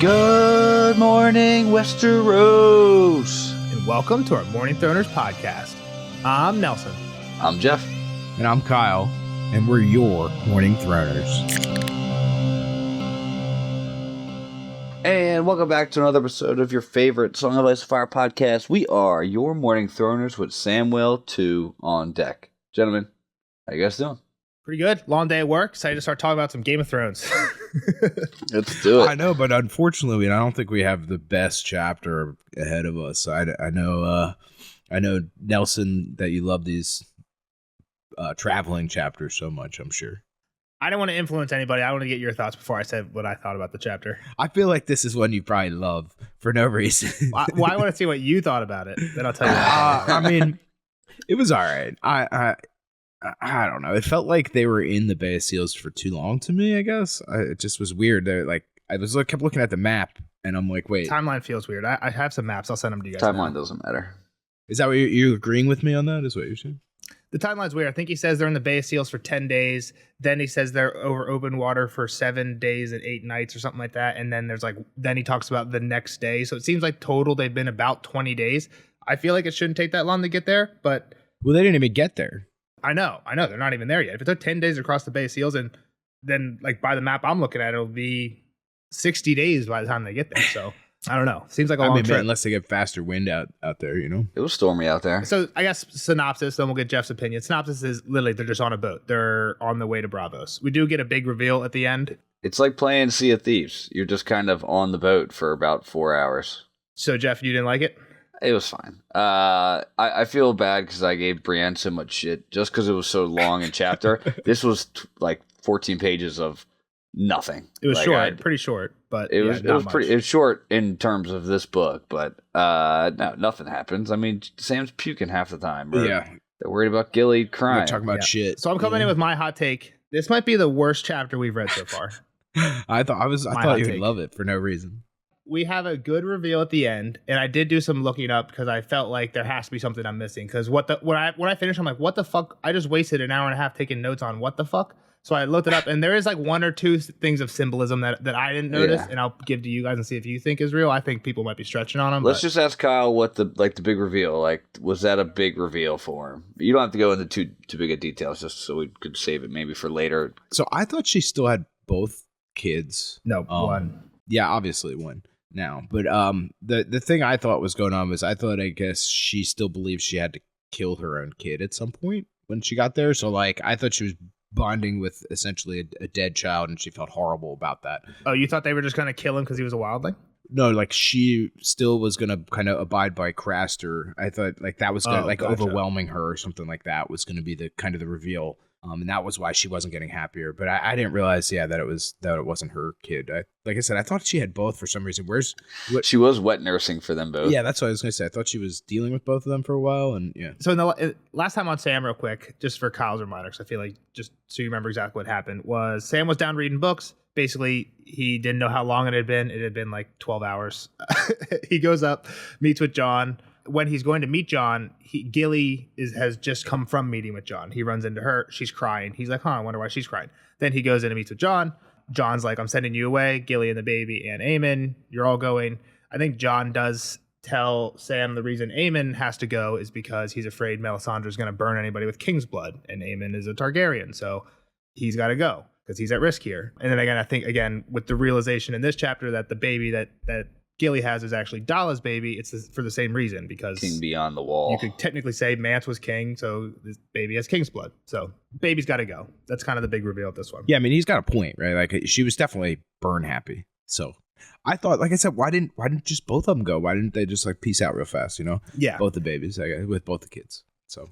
Good morning, Westeros! And welcome to our Morning Throners podcast. I'm Nelson. I'm Jeff. And I'm Kyle. And we're your Morning Throners. And welcome back to another episode of your favorite Song of Ice and Fire podcast. We are your Morning Throners with Samwell 2 on deck. Gentlemen, how you guys doing? Pretty good. Long day at work. Excited to start talking about some Game of Thrones. Let's do it. I know, but unfortunately, I don't think we have the best chapter ahead of us. I know, Nelson, that you love these traveling chapters so much, I'm sure. I don't want to influence anybody. I want to get your thoughts before I said what I thought about the chapter. I feel like this is one you probably love for no reason. I want to see what you thought about it. Then I'll tell you. I mean, it was all right. I don't know. It felt like they were in the Bay of Seals for too long to me, I guess. It just was weird. I kept looking at the map, and I'm like, wait. Timeline feels weird. I have some maps. I'll send them to you guys. Timeline doesn't matter. Is that what you're agreeing with me on that? Is what you're saying? The timeline's weird. I think he says they're in the Bay of Seals for 10 days. Then he says they're over open water for 7 days and 8 nights or something like that. And then then he talks about the next day. So it seems like total they've been about 20 days. I feel like it shouldn't take that long to get there, but... Well, they didn't even get there. I know. They're not even there yet. If it took 10 days across the Bay of Seals, and then by the map I'm looking at, it'll be 60 days by the time they get there. So I don't know. Seems like a long trip. Unless they get faster wind out there, you know? It was stormy out there. So I guess synopsis, then we'll get Jeff's opinion. Synopsis is literally they're just on a boat. They're on the way to Bravos. We do get a big reveal at the end. It's like playing Sea of Thieves. You're just kind of on the boat for about 4 hours. So Jeff, you didn't like it? It was fine. I feel bad because I gave Brienne so much shit just because it was so long in chapter. This was 14 pages of nothing. It was short, pretty short, but it was short in terms of this book, but no, nothing happens. I mean, Sam's puking half the time. Yeah, they're worried about Gilly crying. They're talking about shit. So I'm coming in with my hot take. This might be the worst chapter we've read so far. I thought you would love it for no reason. We have a good reveal at the end, and I did do some looking up because I felt like there has to be something I'm missing. Because when I finished, I'm like, what the fuck? I just wasted an hour and a half taking notes on what the fuck. So I looked it up, and there is one or two things of symbolism that I didn't notice, and I'll give to you guys and see if you think is real. I think people might be stretching on them. Let's just ask Kyle what the big reveal. Was that a big reveal for him? You don't have to go into too big of details, just so we could save it maybe for later. So I thought she still had both kids. No, one. Yeah, obviously one. Now, but the thing I thought was going on was I guess she still believes she had to kill her own kid at some point when she got there. So I thought she was bonding with essentially a dead child, and she felt horrible about that. Oh, you thought they were just gonna kill him because he was a wildling? No, she still was gonna kind of abide by Craster. I thought that was gonna gotcha. overwhelming her or something like that was gonna be the kind of the reveal. And that was why she wasn't getting happier. But I didn't realize, that it wasn't her kid. Like I said, I thought she had both for some reason. She was wet nursing for them both. Yeah, that's what I was going to say. I thought she was dealing with both of them for a while, and yeah. So in the last time on Sam, real quick, just for Kyle's reminder, because I feel like just so you remember exactly what happened, was Sam was down reading books. Basically, he didn't know how long it had been. It had been 12 hours. He goes up, meets with Jon. When he's going to meet Jon, Gilly has just come from meeting with Jon. He runs into her. She's crying. He's like, I wonder why she's crying. Then he goes in and meets with Jon. Jon's like, I'm sending you away. Gilly and the baby and Aemon, you're all going. I think Jon does tell Sam the reason Aemon has to go is because he's afraid Melisandre's going to burn anybody with king's blood. And Aemon is a Targaryen, so he's got to go because he's at risk here. And then again, I think, with the realization in this chapter that the baby that Gilly has is actually Dala's baby, it's for the same reason, because King beyond the wall. You could technically say Mance was king, so this baby has king's blood. So baby's got to go. That's kind of the big reveal of this one. Yeah, I mean, he's got a point, right? She was definitely burn happy. So I thought, like I said, why didn't just both of them go? Why didn't they just peace out real fast? Yeah, both the babies with both the kids. So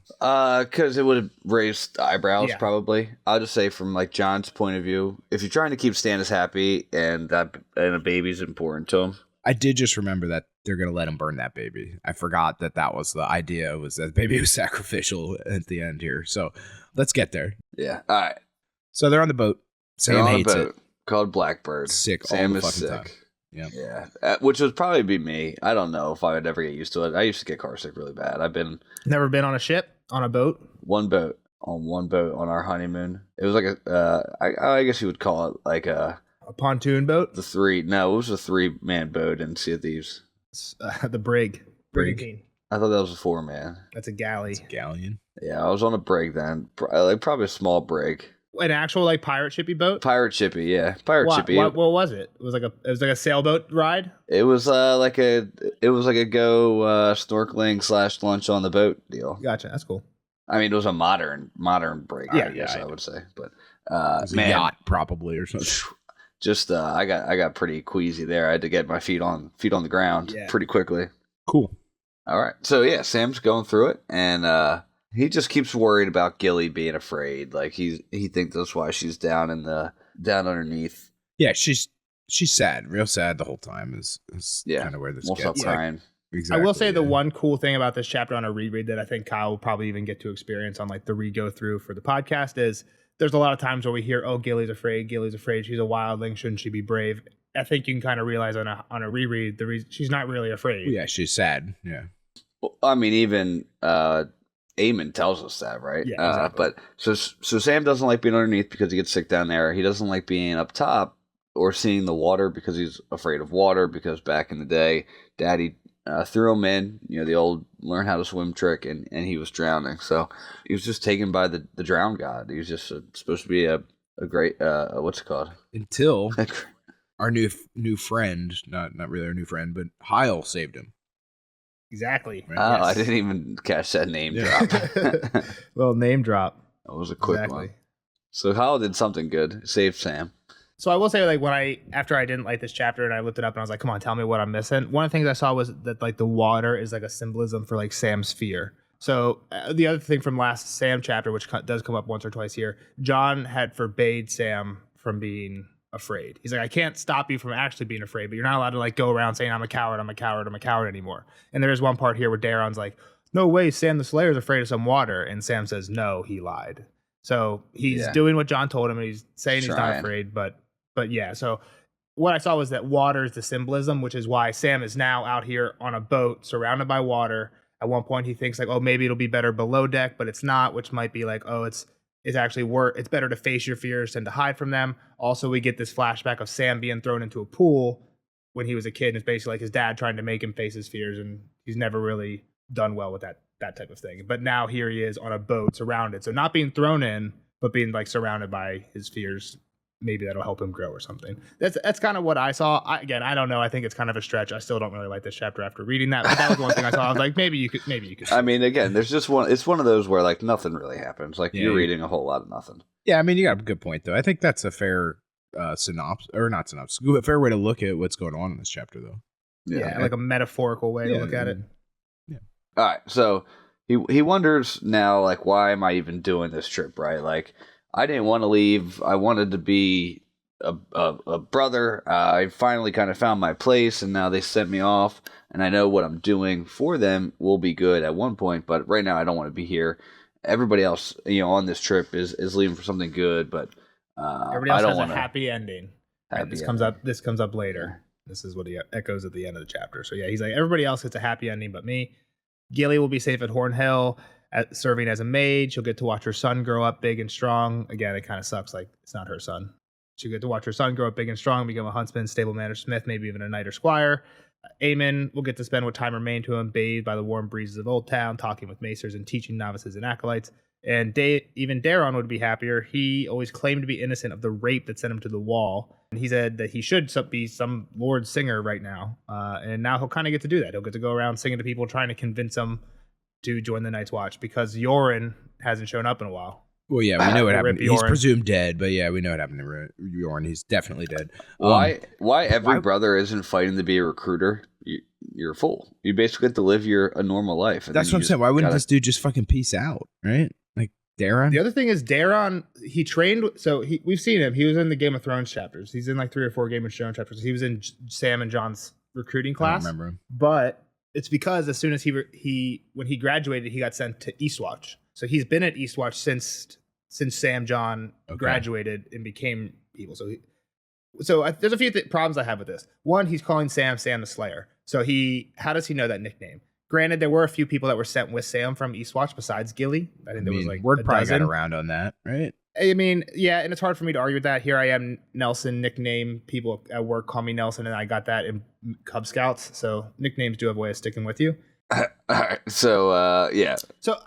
because it would have raised eyebrows, probably. I'll just say from Jon's point of view, if you're trying to keep Stannis happy and a baby's important to him. I did just remember that they're going to let him burn that baby. I forgot that was the idea, was that baby was sacrificial at the end here. So let's get there. Yeah. All right. So they're on the boat. Sam hates it. Called Blackbird. Sick. Sam all the is fucking sick. Time. Yeah. Yeah. Which would probably be me. I don't know if I would ever get used to it. I used to get car sick really bad. Never been on a ship, on a boat? One boat on our honeymoon. It was I guess you would call it A pontoon boat? It was a 3-man boat in Sea of Thieves. The brig. Brig. I thought that was a 4-man. That's a galley. It's a galleon. Yeah, I was on a brig then. Like probably a small brig. An actual like pirate shippy boat? Pirate shippy, yeah. Pirate shippy. What was it? It was like a sailboat ride? It was like a go snorkeling / lunch on the boat deal. Gotcha. That's cool. I mean, it was a modern brig, I guess I would say. But it was a yacht probably or something. Just I got pretty queasy there. I had to get my feet on the ground pretty quickly. Cool. All right. So yeah, Sam's going through it, and he just keeps worried about Gilly being afraid. Like he thinks that's why she's down underneath. Yeah, she's sad, real sad the whole time. Is kind of where this gets. Crying. Exactly, I will say the one cool thing about this chapter on a reread that I think Kyle will probably even get to experience on like the re-go through for the podcast is there's a lot of times where we hear, oh, Gilly's afraid, she's a wildling, shouldn't she be brave? I think you can kind of realize on a reread the reason she's not really afraid. Yeah, she's sad. Yeah. Well, I mean, even Eamon tells us that, right? Yeah, exactly. But so Sam doesn't like being underneath because he gets sick down there. He doesn't like being up top or seeing the water because he's afraid of water. Because back in the day, Daddy threw him in, the old learn how to swim trick, and he was drowning. So he was just taken by the drown god. He was just supposed to be a great what's it called? Until our new friend, not really our new friend, but Heil saved him. Exactly. Right? Oh, yes. I didn't even catch that name drop. Little name drop. That was a quick one. So Heil did something good. Saved Sam. So I will say, like, after I didn't like this chapter and I looked it up and I was like, come on, tell me what I'm missing. One of the things I saw was that like the water is like a symbolism for like Sam's fear. So the other thing from last Sam chapter, which does come up once or twice here, John had forbade Sam from being afraid. He's like, I can't stop you from actually being afraid, but you're not allowed to like go around saying I'm a coward anymore. And there is one part here where Daron's like, no way, Sam the Slayer's afraid of some water. And Sam says, no, he lied. So he's doing what John told him, and he's saying he's not afraid, but yeah. So what I saw was that water is the symbolism, which is why Sam is now out here on a boat surrounded by water. At one point he thinks like, oh, maybe it'll be better below deck, but it's not, which might be like, oh, it's actually it's better to face your fears than to hide from them. Also, we get this flashback of Sam being thrown into a pool when he was a kid, and it's basically like his dad trying to make him face his fears, and he's never really done well with that type of thing. But now here he is on a boat surrounded. So not being thrown in, but being like surrounded by his fears. Maybe that'll help him grow or something. That's kind of what I saw. Again, I don't know. I think it's kind of a stretch. I still don't really like this chapter after reading that. But that was one thing I saw. I was like, maybe you could. I mean, again, there's just one. It's one of those where like nothing really happens. Like you're reading a whole lot of nothing. Yeah, I mean, you got a good point though. I think that's a fair synopsis, or not synopsis. A fair way to look at what's going on in this chapter, though. Yeah, like a metaphorical way to look at it. Yeah. All right, so he wonders now, like, why am I even doing this trip? Right, like. I didn't want to leave. I wanted to be a brother. I finally kind of found my place, and now they sent me off. And I know what I'm doing for them will be good at one point, but right now I don't want to be here. Everybody else, on this trip is leaving for something good, but everybody else has a happy ending. This comes up later. This is what he echoes at the end of the chapter. So yeah, he's like, everybody else gets a happy ending, but me. Gilly will be safe at Hornhill. Serving as a maid. She'll get to watch her son grow up big and strong. Again, it kind of sucks. Like, it's not her son. She'll get to watch her son grow up big and strong, become a huntsman, stableman, or smith, maybe even a knight or squire. Aemon will get to spend what time remained to him, bathed by the warm breezes of Old Town, talking with macers and teaching novices and acolytes. And even Daron would be happier. He always claimed to be innocent of the rape that sent him to the wall. And he said that he should be some Lord singer right now. And now he'll kind of get to do that. He'll get to go around singing to people, trying to convince them to join the Night's Watch, because Yoren hasn't shown up in a while. Well, yeah, we know what happened. He's presumed dead, but yeah, we know what happened to Yoren. He's definitely dead. Why every brother isn't fighting to be a recruiter? You're a fool. You basically have to live a normal life. That's what I'm saying. Why wouldn't this dude just fucking peace out, right? Like Daron? The other thing is Daron, he trained, so we've seen him. He was in the Game of Thrones chapters. He's in like 3 or 4 Game of Thrones chapters. He was in Sam and John's recruiting class. I don't remember him. But it's because as soon as when he graduated, he got sent to Eastwatch. So he's been at Eastwatch since Sam John graduated and became people. So there's a few problems I have with this. One, he's calling Sam the Slayer. So how does he know that nickname? Granted, there were a few people that were sent with Sam from Eastwatch besides Gilly. I think there was like word probably got around on that, right? I mean, yeah, and it's hard for me to argue with that. Here I am, Nelson, nickname. People at work call me Nelson, and I got that in Cub Scouts. So nicknames do have a way of sticking with you. All right. So, yeah. So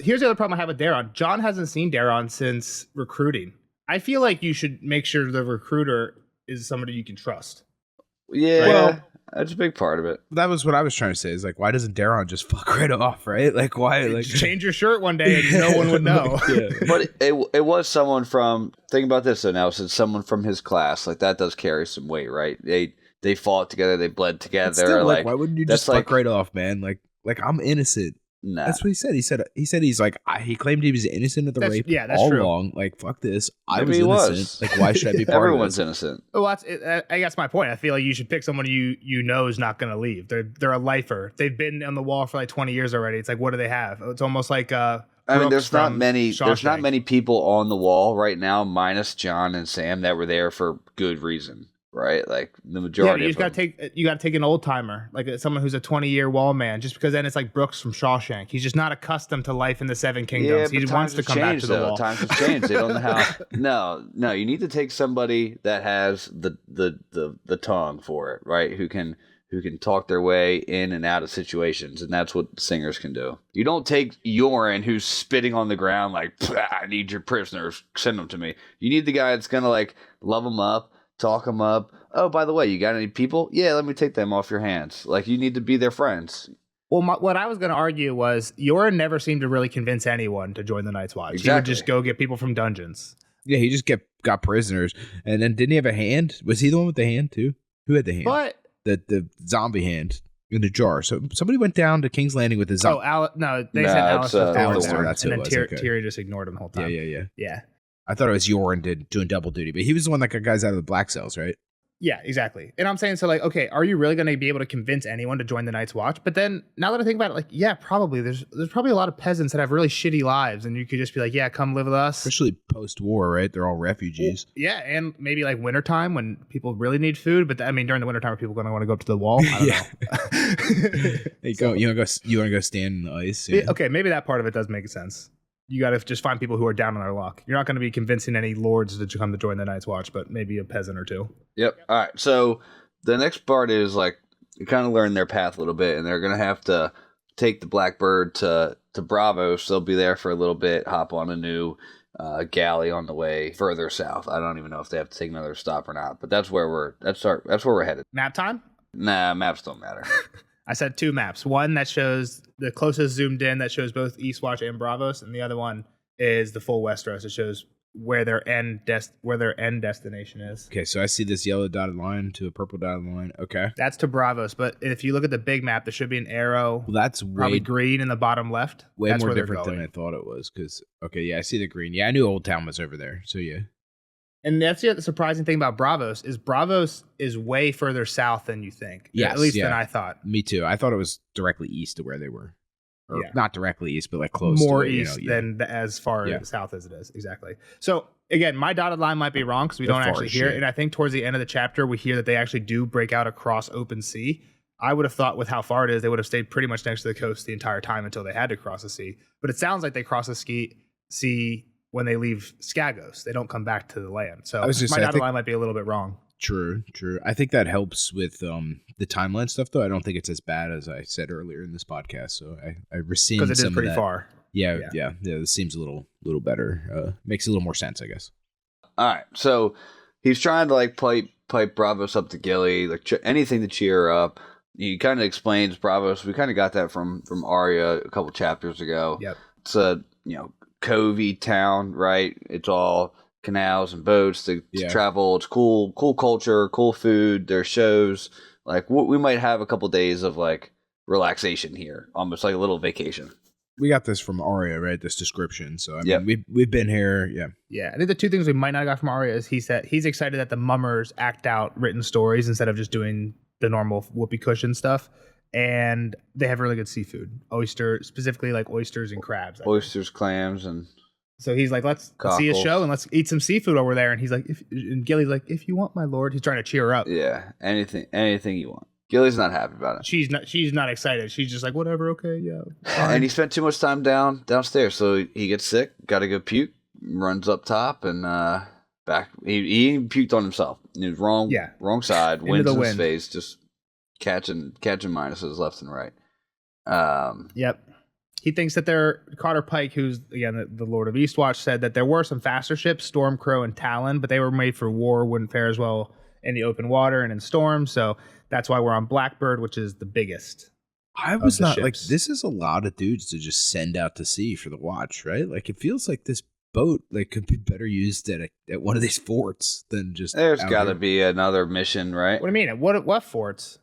here's the other problem I have with Daron. John hasn't seen Daron since recruiting. I feel like you should make sure the recruiter is somebody you can trust. Yeah. Well, that's a big part of it. That was what I was trying to say. Is like, why doesn't Daron just fuck right off, right? Like, why? Like, Change your shirt one day and no one would know. Yeah. But it was someone from, think about this though now, it's someone from his class. Like, that does carry some weight, right? They fought together, they bled together. Still, like, why wouldn't you that's just fuck like, right off, man? Like I'm innocent. nah. That's what he said. He said he's like he claimed he was innocent of the rape. Yeah, that's all true. along. Like, fuck this. I Maybe was he innocent. was. Like, why should I be part Everyone's of innocent. Well, I guess my point. I feel like you should pick someone you know is not going to leave. They're a lifer. They've been on the wall for like 20 years already. It's like, what do they have? It's almost like I mean, there's not many Shawshank. people on the wall right now, minus John and Sam, that were there for good reason, right? Like the Yeah, majority. you just of them. got to take an old timer, like someone who's a 20-year wall man, just because then it's like Brooks from Shawshank. He's just not accustomed to life in the Seven Kingdoms. Yeah, He but wants to times come have back changed, to the though. wall. Times have changed. They don't know how. No. You need to take somebody that has the tongue for it, right? Who can talk their way in and out of situations, and that's what singers can do. You don't take Yoren, who's spitting on the ground like, I need your prisoners, send them to me. You need the guy that's gonna like love them up, talk them up. Oh, by the way, you got any people? Yeah, let me take them off your hands. Like, you need to be their friends. Well, what I was going to argue was Yoren never seemed to really convince anyone to join the Night's Watch. Exactly. He would just go get people from dungeons. Yeah, he just got prisoners, and then didn't he have a hand? Was he the one with the hand too? Who had the hand? But The zombie hand in the jar. So somebody went down to King's Landing with his zombie. they No, said it's, Alistair Alistair, Thorne, that's who and it then was, okay. Tyrion just ignored him the whole time. Yeah. I thought it was Yoren doing double duty, but he was the one that got guys out of the black cells, right? Yeah, exactly. And I'm saying, so like, okay, are you really going to be able to convince anyone to join the Night's Watch? But then now that I think about it, like, yeah, probably. There's probably a lot of peasants that have really shitty lives, and you could just be like, yeah, come live with us. Especially post-war, right? They're all refugees. Yeah, and maybe like wintertime when people really need food. But I mean, during the wintertime, are people going to want to go up to the wall? I don't know. Hey, go. You want to go stand in the ice? Yeah. Okay, maybe that part of it does make sense. You got to just find people who are down on their luck. You're not going to be convincing any lords to come to join the Night's Watch, but maybe a peasant or two. Yep. All right. So the next part is like you kind of learn their path a little bit, and they're gonna have to take the Blackbird to Bravos. They'll be there for a little bit, hop on a new galley on the way further south. I don't even know if they have to take another stop or not, but that's where we're headed. Map time? Nah, maps don't matter. I said two maps. One that shows the closest zoomed in that shows both Eastwatch and Bravos, and the other one is the full Westeros. It shows where their end destination is. Okay, so I see this yellow dotted line to a purple dotted line. Okay. That's to Bravos, but if you look at the big map, there should be an arrow, Well, that's probably way, green in the bottom left. way That's more where they're different than going. I thought it was. Because, okay, yeah, I see the green. Yeah, I knew Old Town was over there. So, yeah. And that's the surprising thing about Bravos is way further south than you think. Yes, At least yeah. than I thought. Me too. I thought it was directly east of where they were. Or Yeah. not directly east, but like close More to it, east than as far Yeah. south as it is. Exactly. So again, my dotted line might be wrong because we They're don't far actually as hear it. shit. And I think towards the end of the chapter, we hear that they actually do break out across open sea. I would have thought with how far it is, they would have stayed pretty much next to the coast the entire time until they had to cross the sea. But it sounds like they cross the sea when they leave Skagos. They don't come back to the land. So I was just my saying, I dotted think- line might be a little bit wrong. True. I think that helps with the timeline stuff, though. I don't think it's as bad as I said earlier in this podcast. So I rescind Because it some is of pretty that. far. Yeah. This seems a little better. Makes a little more sense, I guess. All right. So he's trying to like pipe Bravos up to Gilly, like anything to cheer her up. He kind of explains Bravos. We kind of got that from Arya a couple chapters ago. Yep. It's a covey town, right? It's all canals and boats to travel. It's cool culture, cool food. There's shows. Like we might have a couple days of like relaxation here, almost like a little vacation. We got this from Arya, right? This description. So I mean, we've been here. Yeah. Yeah, I think the two things we might not have got from Arya is he said he's excited that the mummers act out written stories instead of just doing the normal whoopee cushion stuff, and they have really good seafood, specifically like oysters and crabs. Oysters, clams, and so he's like, let's see a show and let's eat some seafood over there. And he's like, and Gilly's like, if you want, my lord. He's trying to cheer her up. yeah, anything you want. Gilly's not happy about it. She's not excited. She's just like, whatever, okay, yeah. And he spent too much time downstairs, so he gets sick. Got to go puke. runs up top and back. He puked on himself. He was wrong. Yeah. Wrong side. Into Winds the in his wind. face. Just catching minuses left and right. Yep. He thinks that Carter Pike, who's again the Lord of Eastwatch, said that there were some faster ships, Storm, Crow, and Talon, but they were made for war, wouldn't fare as well in the open water and in storms. So that's why we're on Blackbird, which is the biggest. I was the not like, ships. this is a lot of dudes to just send out to sea for the watch, right? Like, it feels like this boat like could be better used at one of these forts than just. There's out got to here. be another mission, right? What do you mean? What forts?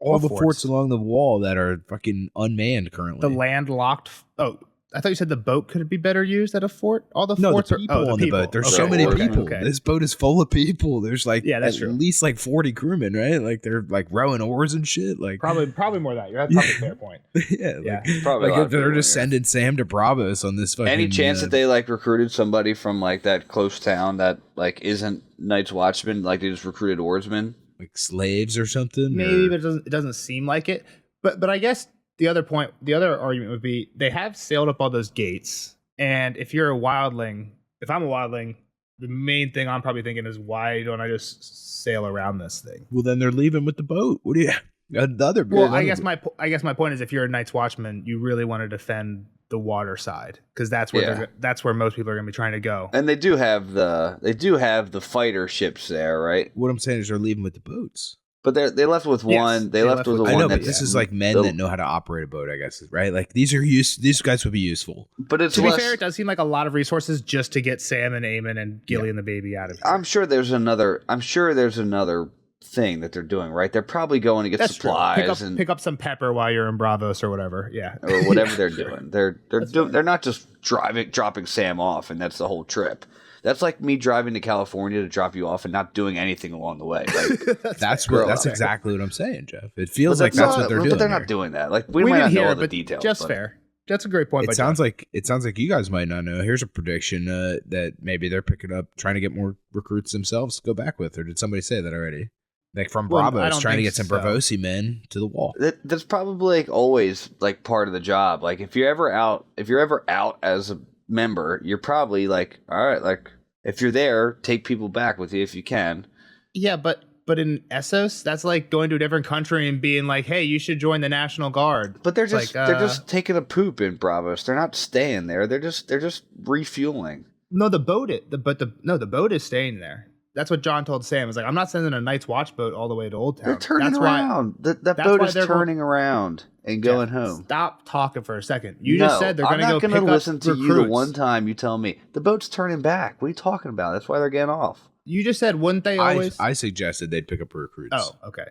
All What the forts? forts along the wall that are fucking unmanned currently. The landlocked. Oh, I thought you said the boat could be better used at a fort. All the No, forts the people are on the boat. There's Okay, so many okay, people. okay. This boat is full of people. There's like Yeah, that's at true. least like 40 crewmen, right? Like they're like rowing oars and shit. Like Probably more than that. That's probably a fair point. yeah, like, Yeah. Probably a lot like of they're people just here. sending Sam to Bravos on this fucking. Any chance that they like recruited somebody from like that close town that like isn't Night's Watchman? Like they just recruited oarsmen? like slaves or something? Maybe, or- but it doesn't seem like it. But I guess the other argument would be they have sailed up all those gates, and if you're a wildling, if I'm a wildling, the main thing I'm probably thinking is why don't I just sail around this thing? well, then they're leaving with the boat. What do you? The other. Well, the I other- guess my point is if you're a Night's Watchman, you really want to defend the water side because that's where Yeah. that's where most people are going to be trying to go. And they do have the fighter ships there, right? What I'm saying is they're leaving with the boats. But they left with Yes, one. They they left left with the with- I one. know, but that's- this is like men the- that know how to operate a boat. I guess, right? Like these guys would be useful. But it's To be less, fair, it does seem like a lot of resources just to get Sam and Eamon and Gilly and the baby out of here. I'm sure there's another thing that they're doing, right? They're probably going to get That's true. supplies and Pick up some pepper while you're in Bravos or whatever. Yeah. or whatever they're doing. They're not just dropping Sam off and that's the whole trip. That's like me driving to California to drop you off and not doing anything along the way. Like, That's fair. that's exactly what I'm saying, Jeff. It feels but like that's what not- they're but doing. they're here. not doing that. Like we We might didn't not know hear all it, the but details. just but fair. That's a great point. It sounds like you guys might not know. Here's a prediction that maybe they're picking up, trying to get more recruits themselves to go back with. Or did somebody say that already? Like from Well, I Bravos, don't trying to think get some so. Bravosi men to the wall. That's probably like always like part of the job. Like if you're ever out as a member, you're probably like, all right, like if you're there, take people back with you if you can. Yeah, but in Essos, that's like going to a different country and being like, "Hey, you should join the National Guard." But they're It's just like, they're just taking a poop in Bravos. They're not staying there. They're just refueling. No, the boat is staying there. That's what John told Sam. Is like, I'm not sending a Night's Watch boat all the way to Old Town. They're turning That's why- around. That that's boat why is they're turning around and going Jeff, home. Stop talking for a second. You just said they're going to I'm go not pick gonna up listen to you the recruits. one time you tell me the boat's turning back. What are you talking about? That's why they're getting off. You just said, wouldn't they always? I suggested they'd pick up recruits. Oh, okay.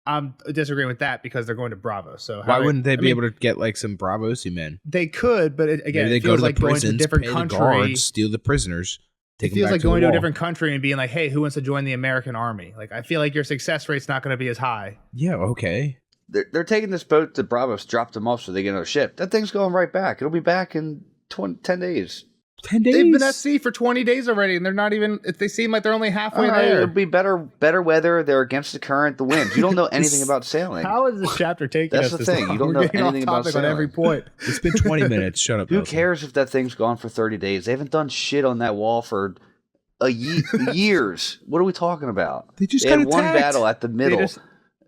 I'm disagreeing with that because they're going to Bravo. So Why wouldn't they be able to get like some Bravosi men? They could, but again, Maybe they it go feels to like the going to a prisons, different pay country. the guards, steal the prisoners, take It them feels back like to the going to a wall. different country and being like, "Hey, who wants to join the American Army?" Like, I feel like your success rate's not going to be as high. Yeah, okay. They're taking this boat to Bravos, drop them off so they get another ship. That thing's going right back. It'll be back in 10 days. 10 days. They've been at sea for 20 days already, and they're not even. They seem like they're only halfway All right, there. it'll be better weather. They're against the current, the winds. You don't know anything about sailing. How is this chapter taking That's us the this thing. long? You don't We're know getting off anything about topic on every sailing. point. It's been 20 minutes. Shut up. Who Dalton. cares if that thing's gone for 30 days? They haven't done shit on that wall for years. What are we talking about? They just They got had one attacked. battle at the middle. just-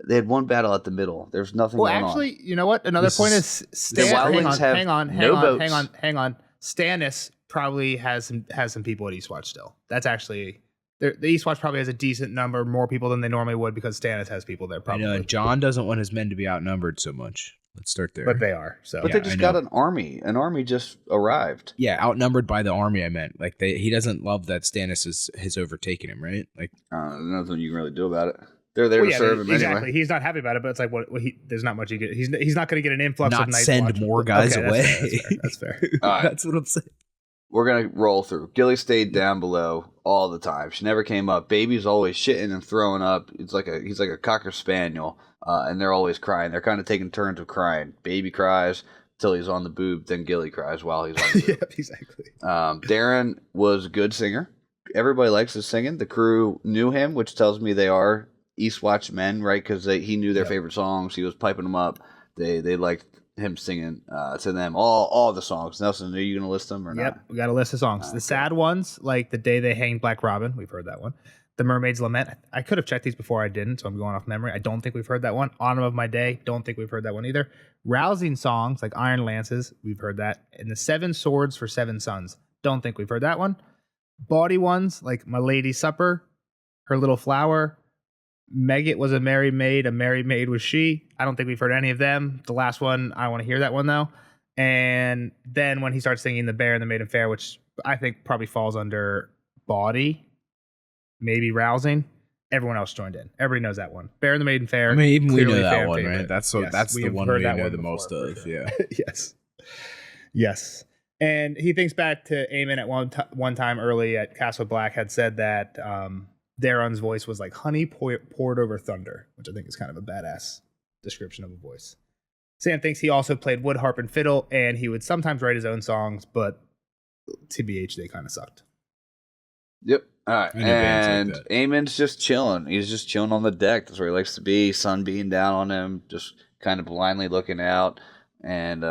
They had one battle at the middle. There's nothing Well, going actually, you know what? Another This point is- is Stan. Wildlings have Hang on. Stannis probably has some people at Eastwatch still. That's actually the Eastwatch probably has a decent number more people than they normally would because Stannis has people there I probably. know, and John doesn't want his men to be outnumbered so much. Let's start there. But they are. So But Yeah, they just I got know. an army. An army just arrived. Yeah, outnumbered by the army. I meant like he doesn't love that Stannis has overtaken him, right? Like There's nothing you can really do about it. They're there to serve him exactly. anyway. He's not happy about it, but it's like there's not much he get. He's not going to get an influx Not of Night's send Watch. more guys Okay, away. That's fair. All right. That's what I'm saying. We're gonna roll through. Gilly stayed down below all the time. She never came up. Baby's always shitting and throwing up. He's like a cocker spaniel, and they're always crying. They're kind of taking turns of crying. Baby cries till he's on the boob, then Gilly cries while he's on the boob. Yep, exactly. Darren was a good singer. Everybody likes his singing. The crew knew him, which tells me they are Eastwatch men, right? Because he knew their favorite songs. He was piping them up. They liked him singing to them all the songs. Nelson, are you gonna list them or not? Yep, we got a list of songs. The sad ones, like The Day They Hanged Black Robin, we've heard that one. The Mermaid's Lament. I could have checked these before I didn't, so I'm going off memory. I don't think we've heard that one. Autumn of My Day, don't think we've heard that one either. Rousing songs like Iron Lances, we've heard that. And The Seven Swords for Seven Sons, don't think we've heard that one. Bawdy ones like My Lady's Supper, Her Little Flower, Megget was a merry maid was she. I don't think we've heard any of them. The last one, I want to hear that one though. And then when he starts singing The Bear and the Maiden Fair, which I think probably falls under Bawdy, maybe Rousing, everyone else joined in. Everybody knows that one. Bear and the Maiden Fair. I mean, even we know that fan one, favorite. right? That's Yes, that's we the have one heard we that know one the before, most for of. sure. Yeah. Yes. And he thinks back to Eamon at one time early at Castle Black had said that Daron's voice was like honey poured over thunder, which I think is kind of a badass description of a voice. Sam thinks he also played wood, harp, and fiddle, and he would sometimes write his own songs, but TBH, they kind of sucked. Yep. All right. I know bands like And that. Eamon's just chilling. He's just chilling on the deck. That's where he likes to be. Sun beating down on him, just kind of blindly looking out. And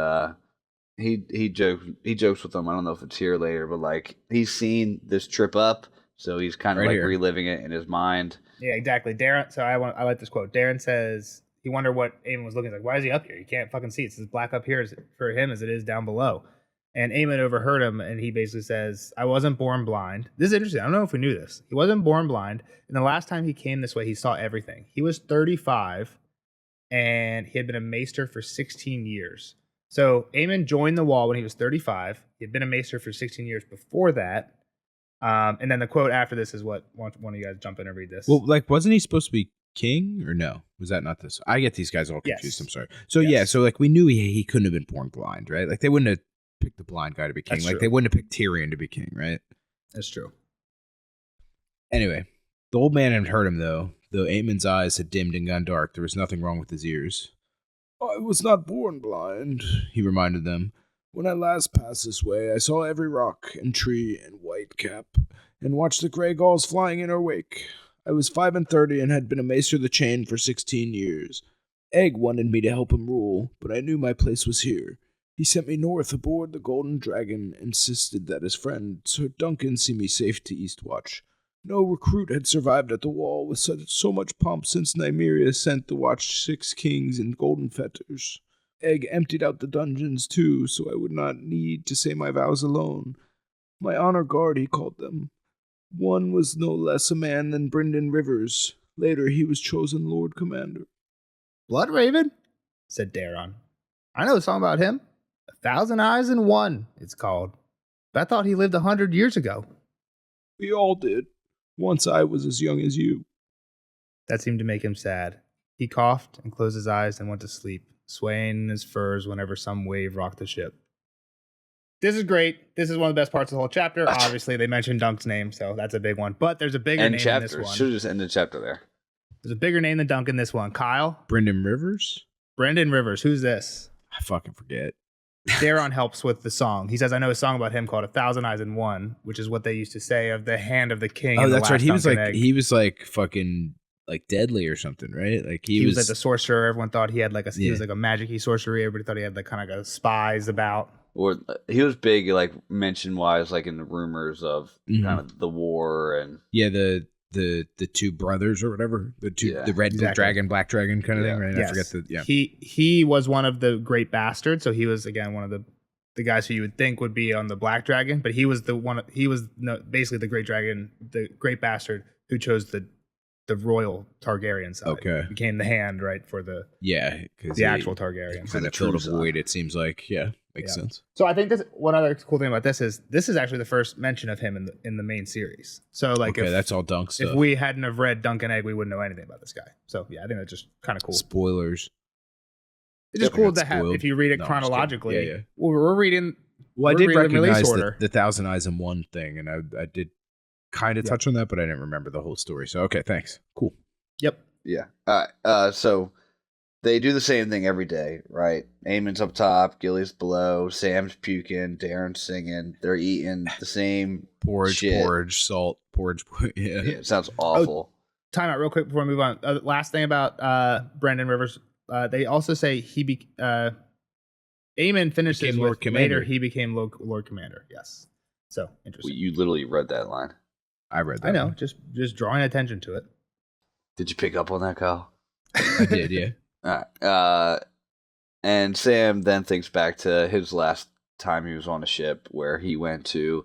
he jokes with them. I don't know if it's here later, but like he's seen this trip up, so he's kind of Right like here. reliving it in his mind. Yeah, exactly. Darren. So I like this quote. Darren says he wondered what Eamon was looking like. Why is he up here? You can't fucking see it. It's as black up here for him as it is down below. And Eamon overheard him, and he basically says, "I wasn't born blind." This is interesting. I don't know if we knew this. He wasn't born blind, and the last time he came this way, he saw everything. He was 35, and he had been a maester for 16 years. So Eamon joined the wall when he was 35. He had been a maester for 16 years before that. And then the quote after this is what one of you guys jump in and read this. Well, like, wasn't he supposed to be king or no? Was that not this? I get these guys all confused. Yes. I'm sorry. So Yes. yeah, so like we knew he couldn't have been born blind, right? Like they wouldn't have picked the blind guy to be king. That's like true. they wouldn't have picked Tyrion to be king, right? That's true. Anyway, the old man had heard him though. Though Aemon's eyes had dimmed and gone dark, there was nothing wrong with his ears. I was not born blind, he reminded them. When I last passed this way, I saw every rock and tree and white cap, and watched the grey gulls flying in our wake. I was 35 and had been a maester of the chain for 16 years. Egg wanted me to help him rule, but I knew my place was here. He sent me north aboard the Golden Dragon, insisted that his friend Sir Duncan see me safe to Eastwatch. No recruit had survived at the wall with so much pomp since Nymeria sent to watch 6 kings in golden fetters. Egg emptied out the dungeons too, so I would not need to say my vows alone. My honor guard, he called them. One was no less a man than Brynden Rivers. Later he was chosen Lord Commander. Blood Raven? Said Daron. I know a song about him. 1,000 Eyes in One, it's called. But I thought he lived 100 years ago. We all did. Once I was as young as you. That seemed to make him sad. He coughed and closed his eyes and went to sleep, swaying in his furs whenever some wave rocked the ship. This is great. This is one of the best parts of the whole chapter. Obviously, they mentioned Dunk's name, so that's a big one. But there's a bigger End name in chapter. this one. Should have just ended the chapter there. There's a bigger name than Dunk in this one. Kyle, Brynden Rivers? Brynden Rivers. Who's this? I fucking forget. Daron helps with the song. He says, I know a song about him called 1,000 Eyes in One, which is what they used to say of the hand of the king. Oh, in the that's right. last Duncan egg. He was like fucking like deadly or something, right? Like He was like the sorcerer. Everyone thought he had like he Yeah. was like a magic-y sorcery. Everybody thought he had like kind of like a spies about. Or he was big, like mention wise, like in the rumors of Mhm. kind of the war and yeah, the two brothers or whatever. Yeah, the red exactly. dragon, black dragon kind of Yeah. thing, right? Yes. I forget the yeah. He was one of the great bastards. So he was again one of the guys who you would think would be on the black dragon, but he was basically the great dragon, the great bastard who chose the royal Targaryen side. Okay. Became the hand, right, for the Yeah, because actual Targaryen. For kind the of filled a true void. It seems like makes Yeah. sense. So I think this one other cool thing about this is actually the first mention of him in the main series. So like Okay, if, that's all Dunk stuff. if we hadn't have read Dunk and Egg, we wouldn't know anything about this guy. So yeah, I think that's just kind of cool. Spoilers. It's just I cool got to have spoiled. if you read it No, I'm just kidding. chronologically. Yeah, yeah. Well, we're reading. Well, I We're did reading release recognize order. the 1,000 Eyes in One thing, and I did kind of touch on that, but I didn't remember the whole story. So okay, thanks. Cool. Yep. yeah. All right. So they do the same thing every day, right? Eamon's up top, Gilly's below, Sam's puking, Darren's singing. They're eating the same Porridge, shit. porridge, salt, porridge. Yeah. Yeah, it sounds awful. Time out real quick before we move on. Last thing about Brynden Rivers, they also say Aemon finishes Became with Lord Commander. later he became Lord Commander. Yes. So interesting. You literally read that line. I read that. I know, one. just drawing attention to it. Did you pick up on that, Kyle? I did, yeah. All right. And Sam then thinks back to his last time he was on a ship, where he went to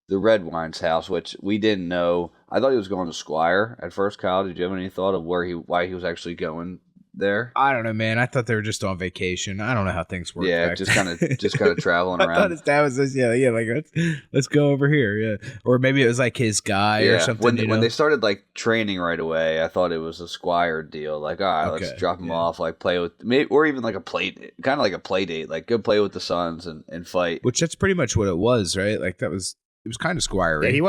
the Red Wine's house, which we didn't know. I thought he was going to Squire at first. Kyle, did you have any thought of why he was actually going there? I don't know, man. I thought they were just on vacation. I don't know how things work. Yeah, back just then. kind of traveling I around. thought his dad was just like let's go over here, yeah. Or maybe it was like his guy or something. When they started like training right away, I thought it was a Squire deal. Like, all right, let's drop him off, like play with, or even like kind of like a play date, like go play with the sons and fight. Which that's pretty much what it was, right? Like it was kind of Squire. Yeah, he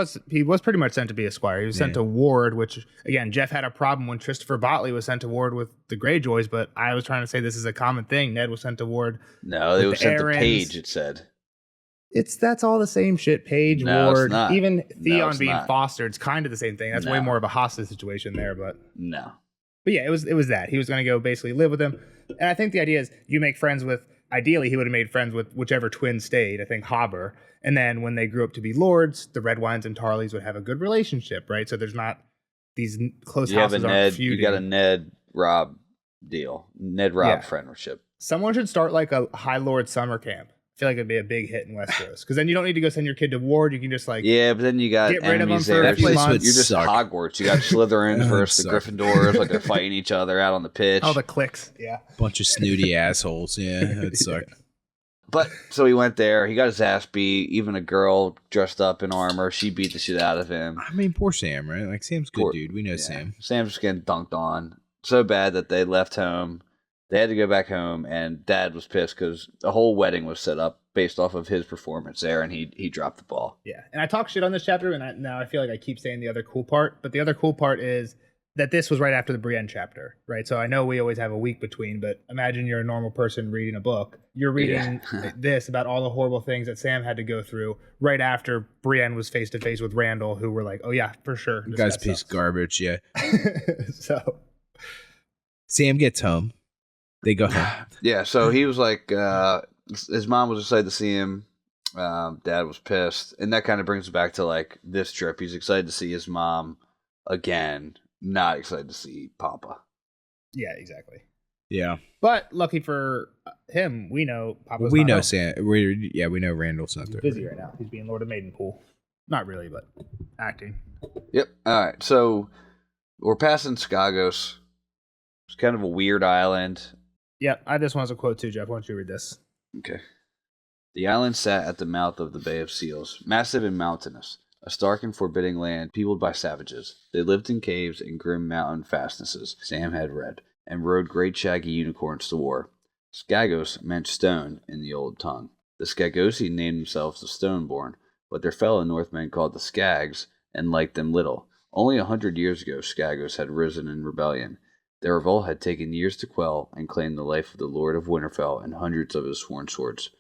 was pretty much sent to be a squire. He was sent to ward, which again, Jeff had a problem when Christopher Botley was sent to ward with the Greyjoys, but I was trying to say this is a common thing. Ned was sent to ward. No, they were sent to Aarons. Page, it said. That's all the same shit. Page, No, it's ward, not. even Theon No, it's being not. fostered. It's kind of the same thing. That's way No. more of a hostage situation there, but No. yeah, it was that. He was going to go basically live with him. And I think the idea is you make friends with, ideally he would have made friends with whichever twin stayed, I think Hobber. And then when they grew up to be lords, the Red Wines and Tarleys would have a good relationship, right? So there's not these close You have a houses aren't Ned. feuding. You got a Ned Rob deal. Ned Rob friendship. Someone should start like a High Lord summer camp. I feel like it'd be a big hit in Westeros. Because then you don't need to go send your kid to ward. You can just like Yeah, but then you got get rid of enemies them for there. a few place months. would You're just suck. Hogwarts. You got Slytherins versus the Suck. Gryffindors, like they're fighting each other out on the pitch. all the clicks. Yeah. Bunch of snooty assholes. Yeah, it sucked. But so he went there. He got his ass beat. Even a girl dressed up in armor, she beat the shit out of him. I mean, poor Sam, right? Like Sam's good, Poor- dude. We know Yeah. Sam. Sam's just getting dunked on so bad that they left home. They had to go back home, and Dad was pissed because the whole wedding was set up based off of his performance there, and he dropped the ball. Yeah. And I talk shit on this chapter, and now I feel like I keep saying the other cool part. But the other cool part is that this was right after the Brienne chapter, right? So I know we always have a week between, but imagine you're a normal person reading a book. You're reading this about all the horrible things that Sam had to go through right after Brienne was face to face with Randall, who were like, oh yeah, for sure. You guys piece of garbage. Yeah. So Sam gets home. They go home. Yeah, so he was like, his mom was excited to see him. Dad was pissed, and that kind of brings it back to like this trip. He's excited to see his mom again. Not excited to see Papa. yeah, exactly. Yeah. But lucky for him, we know Papa's We not know home. Sam. We know Randall's not He's there. busy right now. He's being Lord of Maidenpool. Not really, but acting. Yep. All right. So we're passing Skagos. It's kind of a weird island. Yeah, I just want to quote too, Jeff. Why don't you read this? Okay. The island sat at the mouth of the Bay of Seals, massive and mountainous, a stark and forbidding land peopled by savages. They lived in caves and grim mountain fastnesses, Sam had read, and rode great shaggy unicorns to war. Skagos meant stone in the old tongue. The Skagosi named themselves the Stoneborn, but their fellow Northmen called the Skags and liked them little. Only 100 years ago, Skagos had risen in rebellion. Their revolt had taken years to quell and claimed the life of the Lord of Winterfell and hundreds of his sworn swords.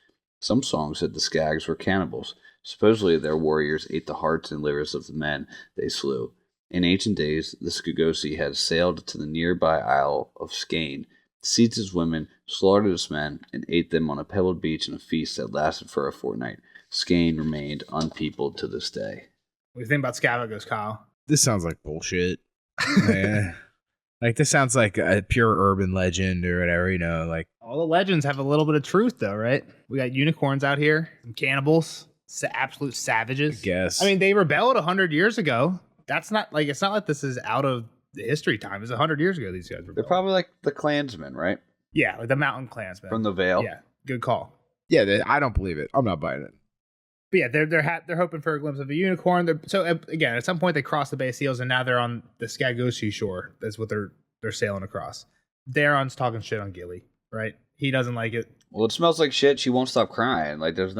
Some songs said the Skags were cannibals. Supposedly their warriors ate the hearts and livers of the men they slew. In ancient days, the Skagosi had sailed to the nearby isle of Skane, seized its women, slaughtered its men, and ate them on a pebbled beach in a feast that lasted for a fortnight. Skane remained unpeopled to this day. What do you think about Scavagos, Kyle? This sounds like bullshit. Yeah. Like this sounds like a pure urban legend or whatever, you know, like All the legends have a little bit of truth, though, right? We got unicorns out here, some cannibals, absolute savages. I guess. I mean, they rebelled 100 years ago. That's not like, it's not like this is out of the history time. It's 100 years ago these guys rebelled. They're probably like the Klansmen, right? Yeah, like the mountain clansmen. From the Vale. Yeah, good call. yeah, I don't believe it. I'm not buying it. But yeah, they're hoping for a glimpse of a unicorn. Again, at some point they crossed the Bay of Seals, and now they're on the Skagosi shore. That's what they're sailing across. Daron's talking shit on Gilly, right? He doesn't like it. Well, it smells like shit. She won't stop crying. Like, it's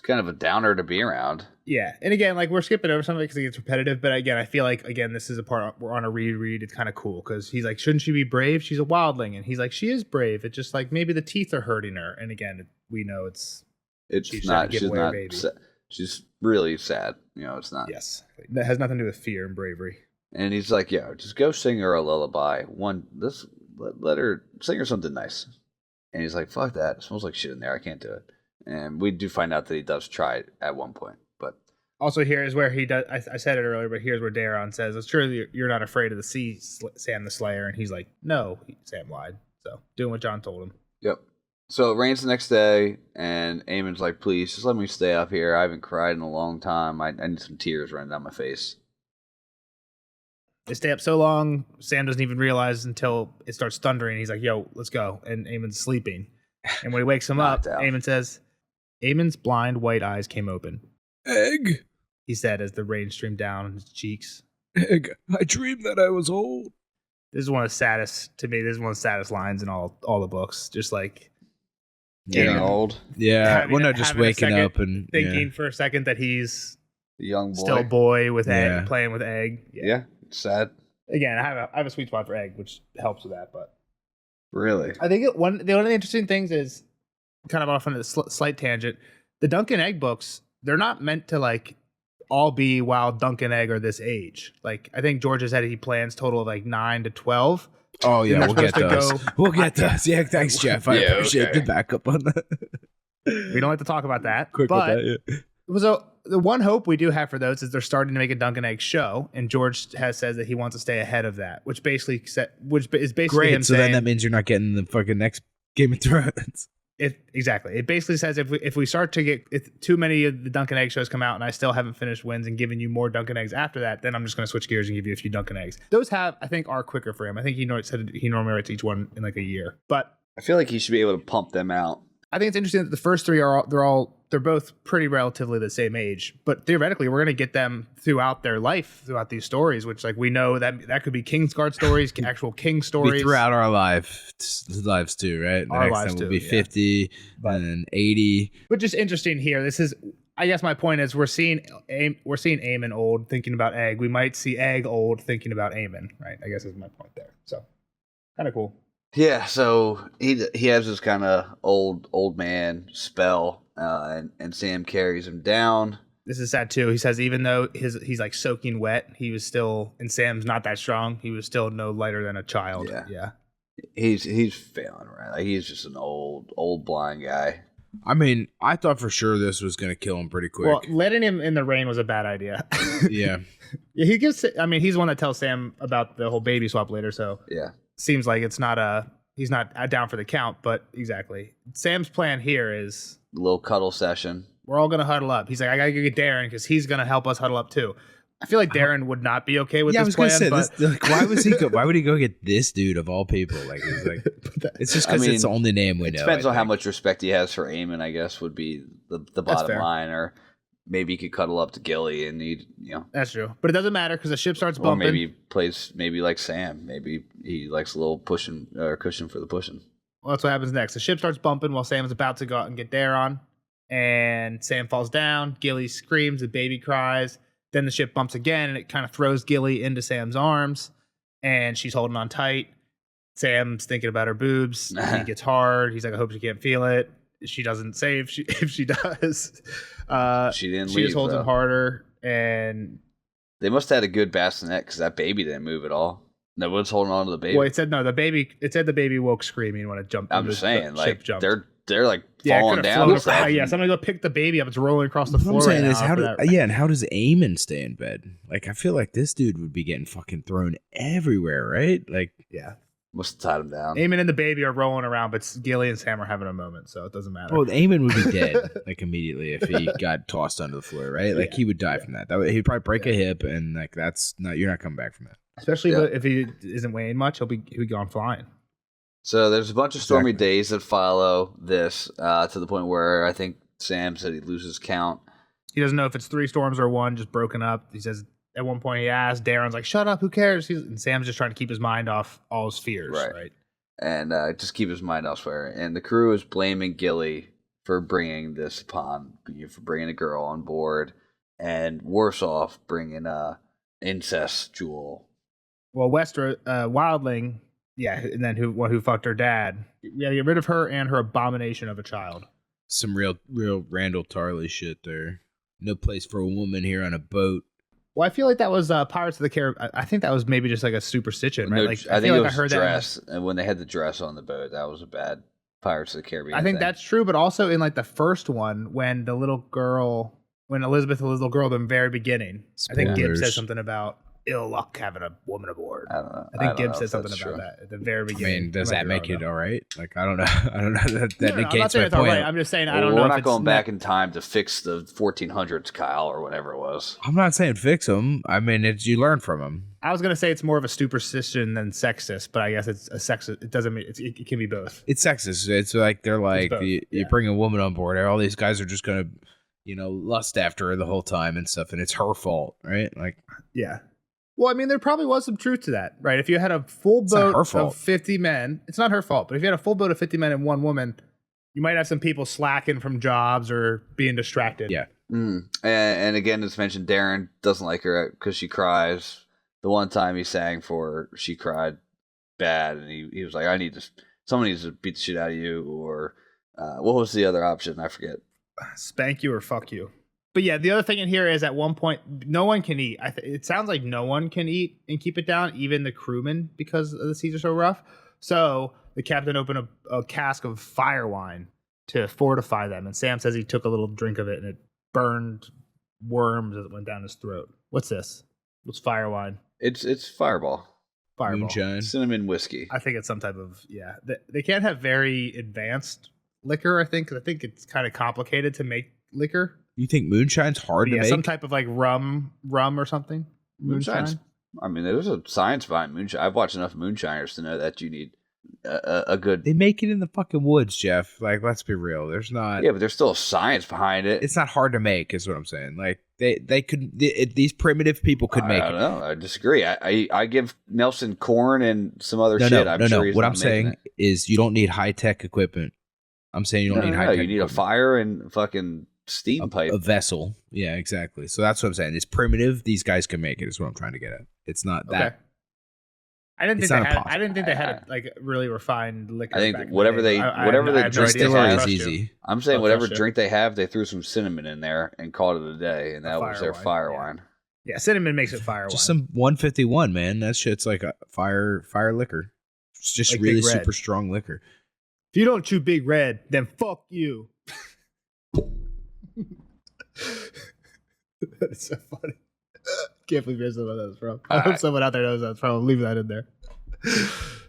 kind of a downer to be around. Yeah, and again, like we're skipping over something because it gets repetitive. But again, I feel like this is a part we're on a reread. It's kind of cool because he's like, shouldn't she be brave? She's a wildling, and he's like, she is brave. It's just like maybe the teeth are hurting her. And again, we know it's She's trying to not. give She's away her not. baby. She's really sad. You know, it's not. yes, that has nothing to do with fear and bravery. And he's like, "Yo, just go sing her a lullaby. Let her sing her something nice." And he's like, fuck that. It smells like shit in there. I can't do it. And we do find out that he does try it at one point. But also here is where he does. I said it earlier, but here's where Daron says, "It's true you're not afraid of the sea, Sam the Slayer." And he's like, "No." Sam lied. So doing what John told him. Yep. So it rains the next day, and Eamon's like, please, just let me stay up here. I haven't cried in a long time. I need some tears running down my face. They stay up so long, Sam doesn't even realize until it starts thundering. He's like, yo, let's go. And Eamon's sleeping. And when he wakes him up, Eamon says, Eamon's blind white eyes came open. Egg, he said as the rain streamed down his cheeks. Egg, I dreamed that I was old. This is one of the saddest, to me, this is one of the saddest lines in all the books. Just like getting old. Yeah, well, no, just waking up and thinking for a second that he's the young boy. Still a boy with Egg, playing with Egg. Yeah, it's sad. Again, I have a sweet spot for Egg, which helps with that. But really, I think one of the interesting things is kind of off on a slight tangent. The Dunk and Egg books, they're not meant to like all be while Dunk and Egg are this age. Like I think George has said he plans total of like 9 to 12. Oh yeah, we'll get those. We'll get those. Yeah, thanks, Jeff. I appreciate the backup on that. We don't like to talk about that. Quick but with that, yeah. So the one hope we do have for those is they're starting to make a Dunk and Egg show, and George says that he wants to stay ahead of that, which is basically great. Him so saying, then that means you're not getting the fucking next Game of Thrones. Exactly. It basically says if we start to get too many of the Dunk and Egg shows come out, and I still haven't finished Wins and giving you more Dunk and Eggs after that, then I'm just going to switch gears and give you a few Dunk and Eggs. Those I think are quicker for him. I think he normally writes each one in like a year, but I feel like he should be able to pump them out. I think it's interesting that the first three they're both pretty relatively the same age, but theoretically we're going to get them throughout their life, throughout these stories, which like we know that could be Kingsguard stories, actual King stories. Throughout our lives too, right? The our next lives time will too, be 50 and then 80. Which is interesting here. This is, I guess my point is we're seeing Eamon old thinking about Egg. We might see Egg old thinking about Eamon, right? I guess is my point there. So kind of cool. Yeah, so he has this kind of old man spell, and Sam carries him down. This is sad too. He says even though he's like soaking wet, he was still, and Sam's not that strong. He was still no lighter than a child. Yeah. He's failing, right? Like he's just an old blind guy. I mean, I thought for sure this was going to kill him pretty quick. Well, letting him in the rain was a bad idea. Yeah. He gives. I mean, he's the one that tells Sam about the whole baby swap later. So yeah. Seems like he's not down for the count, but exactly. Sam's plan here is a little cuddle session. We're all gonna huddle up. He's like, I gotta go get Darren because he's gonna help us huddle up too. I feel like Darren would not be okay with this plan. But why would he go get this dude of all people? Like, it's just because it's the only name we know. Depends on how much respect he has for Eamon, I guess, would be the bottom line. Or maybe he could cuddle up to Gilly and That's true. But it doesn't matter because the ship starts bumping. Or maybe he plays like Sam. Maybe he likes a little pushing or cushion for the pushing. Well, that's what happens next. The ship starts bumping while Sam's about to go out and get Darren. And Sam falls down. Gilly screams. The baby cries. Then the ship bumps again, and it kind of throws Gilly into Sam's arms. And she's holding on tight. Sam's thinking about her boobs. He gets hard. He's like, I hope she can't feel it. She doesn't say if she does. She didn't leave. She just holds him harder, and they must have had a good bassinet because that baby didn't move at all. No one's holding on to the baby. Well, it said no. It said the baby woke screaming when it jumped. I'm just saying, like they're like falling down. Yeah, somebody go pick the baby up. It's rolling across the floor. What I'm saying is, and how does Eamon stay in bed? Like, I feel like this dude would be getting fucking thrown everywhere, right? Like, yeah. Must have tied him down. Eamon and the baby are rolling around, but Gilly and Sam are having a moment, so it doesn't matter. Well, Eamon would be dead like immediately if he got tossed onto the floor, right? Like he would die from that. He'd probably break a hip, and like you're not coming back from that. Especially if he isn't weighing much, he'll be gone flying. So there's a bunch of stormy days that follow this to the point where I think Sam said he loses count. He doesn't know if it's 3 storms or 1, just broken up. He says. At one point, he asked, Darren's like, shut up, who cares? And Sam's just trying to keep his mind off all his fears, right? And just keep his mind elsewhere. And the crew is blaming Gilly for bringing this for bringing a girl on board, and worse off, bringing a incest jewel. Well, Wildling, and then who fucked her dad. We gotta get rid of her and her abomination of a child. Some real Randall Tarley shit there. No place for a woman here on a boat. Well, I feel like that was Pirates of the Caribbean. I think that was maybe just like a superstition, right? No, like I think feel it like was I heard dress. And when they had the dress on the boat, that was a bad Pirates of the Caribbean. I think thing. that's true, but also in like the first one, when Elizabeth, the little girl, at the very beginning, I think Gibbs says something about ill luck having a woman aboard. I don't know. I think Gibbs said something about that at the very I beginning. mean, does that make it all right? Like, I don't know. I don't know. That I'm not negates saying my it's all point. right. I'm just saying I don't know. We're if not it's going back in time to fix the 1400s, Kyle, or whatever it was. I'm not saying fix them. I mean, you learn from them. I was gonna say it's more of a superstition than sexist, but I guess it's a sexist. It doesn't mean it can be both. It's sexist. It's like they're like both, you bring a woman on board, all these guys are just gonna, lust after her the whole time and stuff, and it's her fault, right? Like, Yeah. Well, I mean, there probably was some truth to that, right? If you had a full boat of 50 men, it's not her fault, but if you had a full boat of 50 men and one woman, you might have some people slacking from jobs or being distracted. Yeah. And again, as mentioned, Darren doesn't like her because she cries. The one time he sang for her, she cried bad, and he was like, someone needs to beat the shit out of you, or what was the other option? I forget. Spank you or fuck you. But yeah, the other thing in here is at one point, no one can eat. It sounds like no one can eat and keep it down, even the crewmen, because the seas are so rough. So the captain opened a cask of fire wine to fortify them. And Sam says he took a little drink of it and it burned worms as it went down his throat. What's this? What's fire wine? It's Fireball. Fireball. Moonshine. Cinnamon whiskey. I think it's some type of, yeah. They can't have very advanced liquor, I think, because I think it's kind of complicated to make liquor. You think moonshine's hard to make? Some type of like rum or something. Moonshine's. I mean, there's a science behind moonshine. I've watched enough moonshiners to know that you need a good. They make it in the fucking woods, Jeff. Like, let's be real. There's not. Yeah, but there's still a science behind it. It's not hard to make, is what I'm saying. Like, they could. These primitive people could make it. I don't know. I disagree. I give Nelson corn and some other shit. I'm sure he's What not I'm saying it. is, you don't need high tech equipment. I'm saying you don't need high tech. You need a fire and fucking steam pipe. A vessel. Yeah, exactly. So that's what I'm saying. It's primitive. These guys can make it, is what I'm trying to get at. It's not that. I didn't think they had a, like, really refined liquor. I think whatever they drink is easy. I'm saying whatever drink they have, they threw some cinnamon in there and called it a day, and that was their fire wine. Yeah, cinnamon makes it fire wine. Just some 151, man. That shit's like a fire liquor. It's just like really super strong liquor. If you don't chew Big Red, then fuck you. That's so funny. Can't believe there's someone that's from. I hope someone out there knows that's from. I'm leaving that in there.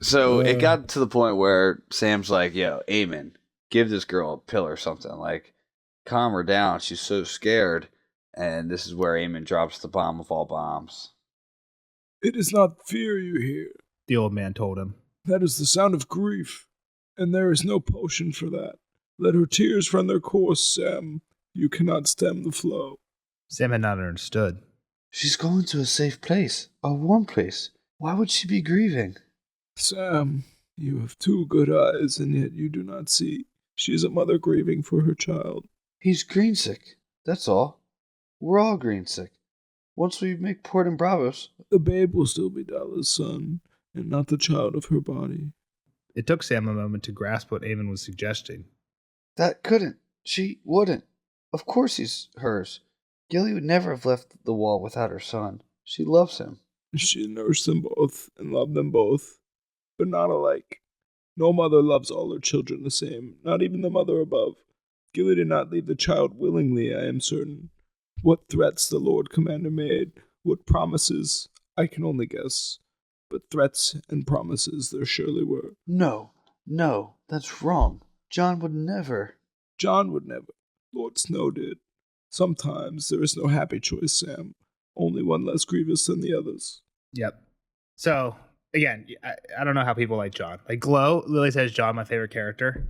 So it got to the point where Sam's like, yo, Eamon, give this girl a pill or something. Like, calm her down. She's so scared. And this is where Eamon drops the bomb of all bombs. It is not fear you hear. The old man told him. That is the sound of grief, and there is no potion for that. Let her tears run their course, Sam. You cannot stem the flow. Sam had not understood. She's going to a safe place, a warm place. Why would she be grieving? Sam, you have two good eyes, and yet you do not see. She is a mother grieving for her child. He's greensick, that's all. We're all greensick. Once we make port in Bravos, the babe will still be Dalla's son, and not the child of her body. It took Sam a moment to grasp what Eamon was suggesting. That couldn't. She wouldn't. Of course he's hers. Gilly would never have left the wall without her son. She loves him. She nursed them both and loved them both, but not alike. No mother loves all her children the same, not even the mother above. Gilly did not leave the child willingly, I am certain. What threats the Lord Commander made, what promises, I can only guess. But threats and promises there surely were. No, that's wrong. John would never. John would never. Lord Snow did. Sometimes there is no happy choice, Sam. Only one less grievous than the others. Yep. So, again, I don't know how people like John. Like Glow, Lily says John, my favorite character.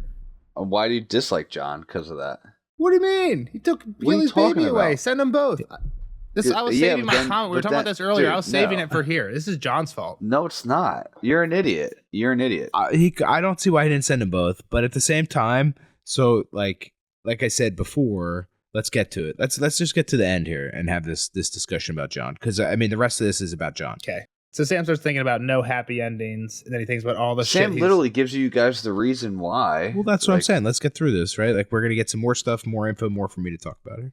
Why do you dislike John because of that? What do you mean? He took Gilly's baby away. Send them both. I was saving my comment. We were talking about this earlier. Dude, I was saving it for here. This is John's fault. No, it's not. You're an idiot. I don't see why he didn't send them both. But at the same time, so like I said before, let's get to it. Let's just get to the end here and have this discussion about John. Because, I mean, the rest of this is about John. Okay. So Sam starts thinking about no happy endings, and then he thinks about all the shit. Sam literally gives you guys the reason why. Well, that's what I'm saying. Let's get through this, right? Like, we're going to get some more stuff, more info, more for me to talk about here.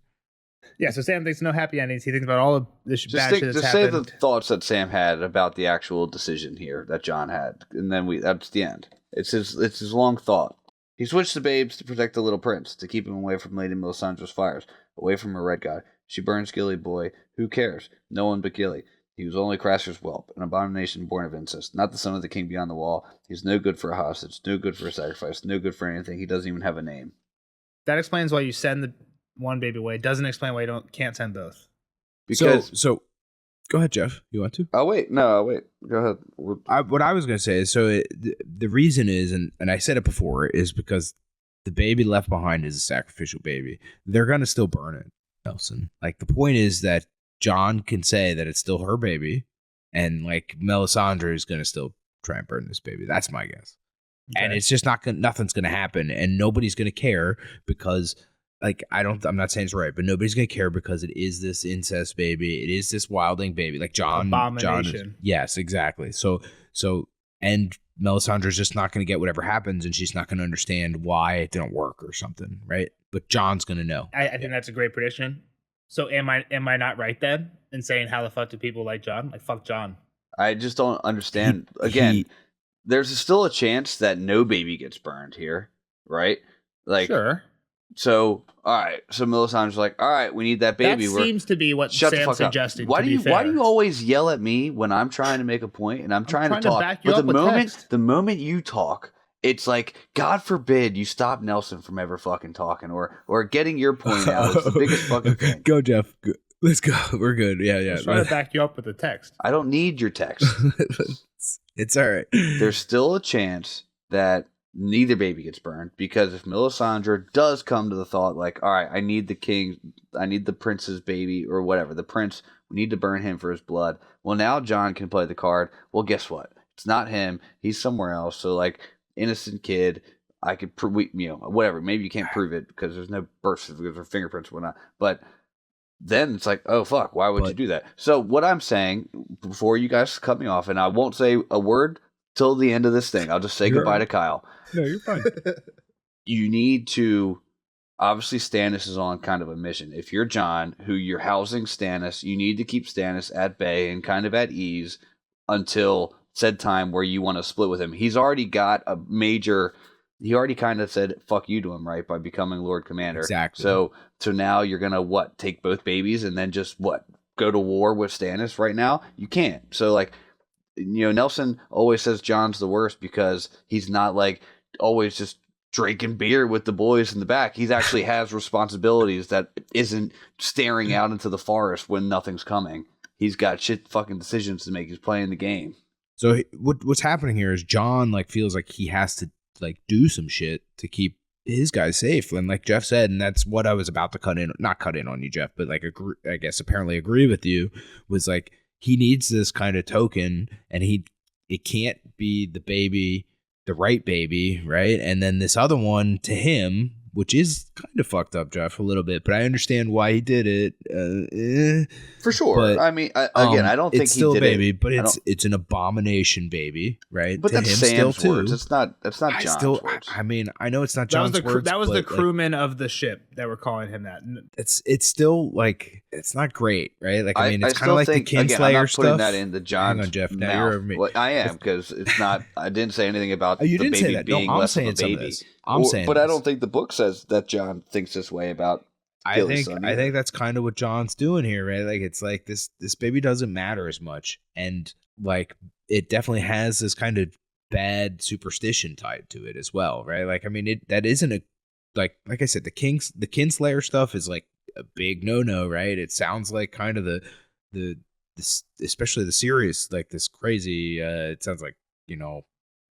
Yeah, so Sam thinks no happy endings. He thinks about all of this bad shit that's just happened. Say the thoughts that Sam had about the actual decision here that John had, and then that's the end. It's his long thought. He switched the babes to protect the little prince, to keep him away from Lady Melisandre's fires, away from her red god. She burns Gilly boy. Who cares? No one but Gilly. He was only Crasser's whelp, an abomination born of incest, not the son of the king beyond the wall. He's no good for a hostage, no good for a sacrifice, no good for anything. He doesn't even have a name. That explains why you send the one baby away. It doesn't explain why you can't send both. Because so go ahead, Jeff. You want to? Oh wait, no, wait. Go ahead. What I was going to say is, the reason is, and I said it before, is because the baby left behind is a sacrificial baby. They're going to still burn it, Nelson. Like, the point is that Jon can say that it's still her baby, and like Melisandre is going to still try and burn this baby. That's my guess. Okay. And it's just nothing's going to happen, and nobody's going to care because, like, I'm not saying it's right, but nobody's going to care because it is this incest baby. It is this wildling baby. Like Abomination. Yes, exactly. So, and Melisandre's just not going to get whatever happens, and she's not going to understand why it didn't work or something, right? But Jon's going to know. I think that's a great prediction. So am I not right then in saying how the fuck do people like Jon? Like, fuck Jon. I just don't understand. Again, there's still a chance that no baby gets burned here, right? Like, sure. So, all right. So Melisandre's like, all right, we need that baby. That seems to be what Sam suggested. Why do you always yell at me when I'm trying to make a point and I'm trying to talk? Back you up with text. The moment you talk, it's like, God forbid you stop Nelson from ever fucking talking or getting your point out. It's the biggest fucking thing. Go, Jeff. Go. Let's go. We're good. Yeah. I'm trying to back you up with the text. I don't need your text. It's all right. There's still a chance that neither baby gets burned, because if Melisandre does come to the thought, like, all right, I need the prince's baby or whatever, the prince, we need to burn him for his blood. Well, now Jon can play the card. Well, guess what? It's not him. He's somewhere else. So, like, innocent kid, I could whatever. Maybe you can't prove it because there's no birth certificates or fingerprints or whatnot. But then it's like, oh fuck, why would you do that? So what I'm saying, before you guys cut me off, and I won't say a word till the end of this thing, I'll just say goodbye to Kyle. No, you're fine. You need to, obviously Stannis is on kind of a mission. If you're Jon, who you're housing Stannis, you need to keep Stannis at bay and kind of at ease until said time where you want to split with him. He's already got he already kind of said fuck you to him, right, by becoming Lord Commander. Exactly. So now you're going to take both babies and then just go to war with Stannis right now? You can't. So, like, Nelson always says Jon's the worst because he's not like always just drinking beer with the boys in the back. He actually has responsibilities that isn't staring out into the forest when nothing's coming. He's got shit fucking decisions to make. He's playing the game. So what's happening here is Jon feels like he has to do some shit to keep his guys safe, and like Jeff said, and that's what I was about to not cut in on you, Jeff, but I guess apparently agree with you, was like he needs this kind of token, and it can't be the right baby, right? And then this other one to him, which is kind of fucked up, Jeff, a little bit, but I understand why he did it. For sure. But, I mean, I don't think it's still he did a baby, it. But it's an abomination baby, right? But to that's him Sam's still words. Too. It's not Jon's words. I mean, I know it's not Jon's words. That was the crewmen of the ship that were calling him that. It's still like, it's not great, right? Like, I mean, it's kind of like the Kinslayer stuff. I'm not putting that in the Jon's Hang on, Jeff. Now mouth. you're over me. Well, I am, because it's not. I didn't say anything about you the didn't baby say that. being No, I'm less saying of a baby. I'm saying but I don't think the book says that Jon thinks this way about. I think that's kind of what Jon's doing here, right? Like, it's like this baby doesn't matter as much, and like it definitely has this kind of bad superstition tied to it as well, right? Like, I mean, that isn't a like I said, the Kinslayer stuff is like a big no, right? It sounds like kind of the especially the series, like this crazy. It sounds like,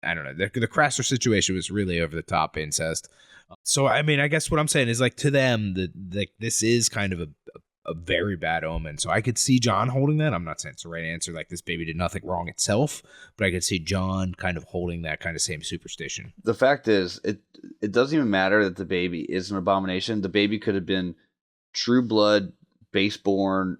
I don't know. The Crasser situation was really over the top incest. So, I mean, I guess what I'm saying is, like, to them, this is kind of a very bad omen. So I could see Jon holding that. I'm not saying it's the right answer. Like, this baby did nothing wrong itself, but I could see Jon kind of holding that kind of same superstition. The fact is, it doesn't even matter that the baby is an abomination. The baby could have been true blood, baseborn,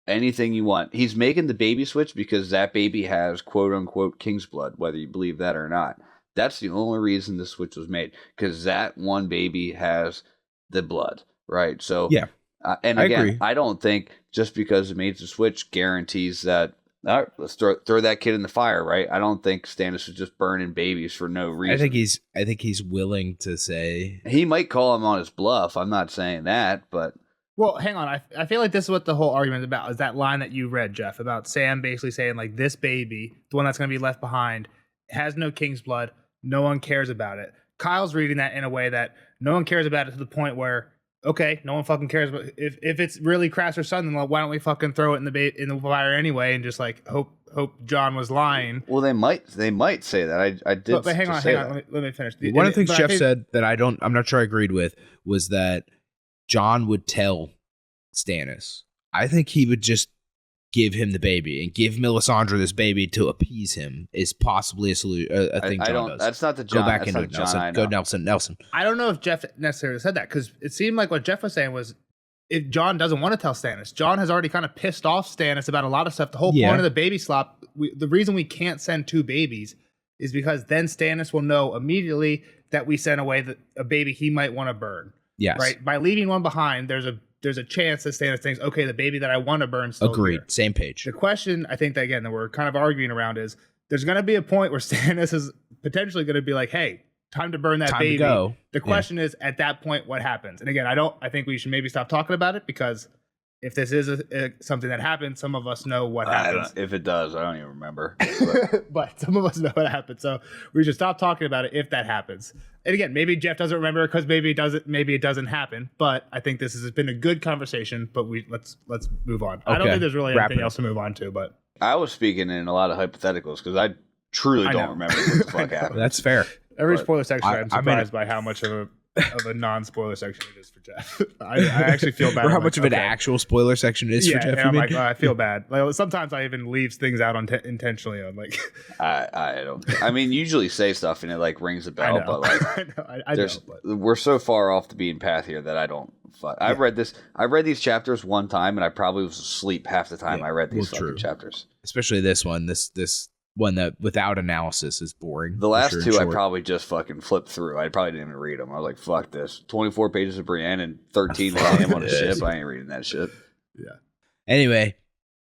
anything you want. He's making the baby switch because that baby has quote unquote king's blood, whether you believe that or not. That's the only reason the switch was made, because that one baby has the blood, right? So yeah, and again, I don't think just because it made the switch guarantees that All right, let's throw that kid in the fire, right? I don't think Stannis was just burning babies for no reason. I think he's willing to say he might call him on his bluff. I'm not saying that, but Well, hang on. I feel like this is what the whole argument is about, is that line that you read, Jeff, about Sam basically saying, like, this baby, the one that's going to be left behind, has no king's blood. No one cares about it. Kyle's reading that in a way that no one cares about it to the point where, okay, no one fucking cares. But if it's really Craster's son, then why don't we fucking throw it in the fire anyway and just, like, hope John was lying? Well, they might say that. I did. But hang on. Let me finish. one of the things Jeff said that I'm not sure I agreed with was that John would tell Stannis. I think he would just give him the baby and give Melisandre this baby to appease him is possibly a solution. I think John does. That's not the John. Go back into it, Nelson. Go Nelson. I don't know if Jeff necessarily said that, because it seemed like what Jeff was saying was, if John doesn't want to tell Stannis, John has already kind of pissed off Stannis about a lot of stuff. The whole point of the baby slop, the reason we can't send 2 babies is because then Stannis will know immediately that we sent away a baby he might want to burn. Yes. Right? By leaving one behind, there's a chance that Stannis thinks, okay, the baby that I want to burn still Agreed. Here. Same page. The question, I think, that again, that we're kind of arguing around is, there's going to be a point where Stannis is potentially going to be like, hey, time to burn that Time baby. to go. The question is, at that point, what happens? And again, I think we should maybe stop talking about it, because if this is something that happens, some of us know what happens. If it does, I don't even remember. But some of us know what happens, so we should stop talking about it if that happens. And again, maybe Jeff doesn't remember because maybe it doesn't happen. But I think this has been a good conversation. But let's move on. I don't think there's really anything else to move on to. But I was speaking in a lot of hypotheticals because I truly don't remember what the fuck happened. That's fair. Every spoiler section, I'm surprised by how much of a non-spoiler section it is for Jeff. I actually feel bad. Or how much of an actual spoiler section it is for Jeff. And I'm like, I feel bad. Like, sometimes I even leave things out intentionally. I'm like, I don't. I mean, usually say stuff and it like rings a bell, but like, I know. We're so far off the beaten path here that I don't. I read these chapters one time, and I probably was asleep half the time I read these fucking chapters. Especially this one. This one that without analysis is boring. The last 2 I probably just fucking flipped through. I probably didn't even read them. I was like, fuck this. 24 pages of Brienne and 13 of him on a ship. I ain't reading that shit. Yeah. Anyway,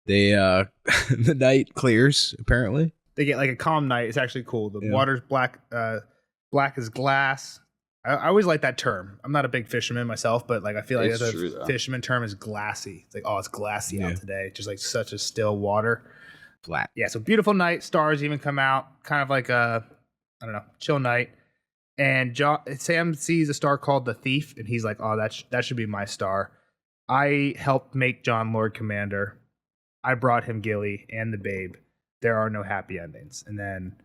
they the night clears, apparently. They get like a calm night. It's actually cool. The water's black as glass. I always like that term. I'm not a big fisherman myself, but like I feel like the fisherman term is glassy. It's like, oh, it's glassy out today. Just like such a still water. Flat. Yeah, so beautiful night. Stars even come out. Kind of like a, I don't know, chill night. And Sam sees a star called the Thief, and he's like, oh, that should be my star. I helped make Jon Lord Commander. I brought him Gilly and the babe. There are no happy endings. And then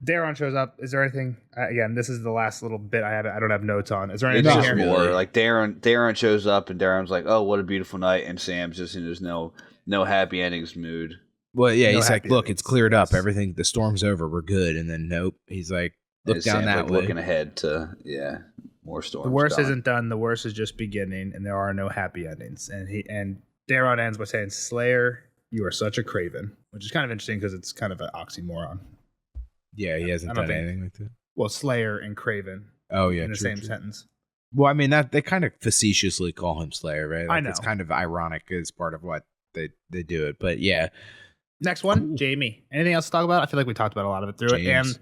Daron shows up. Is there anything? Again, this is the last little bit I don't have notes on. Is there anything here? More like Daron shows up, and Daron's like, oh, what a beautiful night. And Sam's just in his no happy endings mood. Well, yeah, he's like, look, it's cleared up. Everything, the storm's over. We're good. And then, nope. He's like, look down that way. Looking ahead to, more storms. The worst isn't done. The worst is just beginning, and there are no happy endings. And Daron ends by saying, Slayer, you are such a craven, which is kind of interesting because it's kind of an oxymoron. Yeah, he hasn't done anything like that. Well, Slayer and Craven. Oh, yeah. In the same sentence. Well, I mean, that they kind of facetiously call him Slayer, right? Like, I know. It's kind of ironic as part of what they do it. But yeah. Next one, Jaime. Anything else to talk about? I feel like we talked about a lot of it through it. And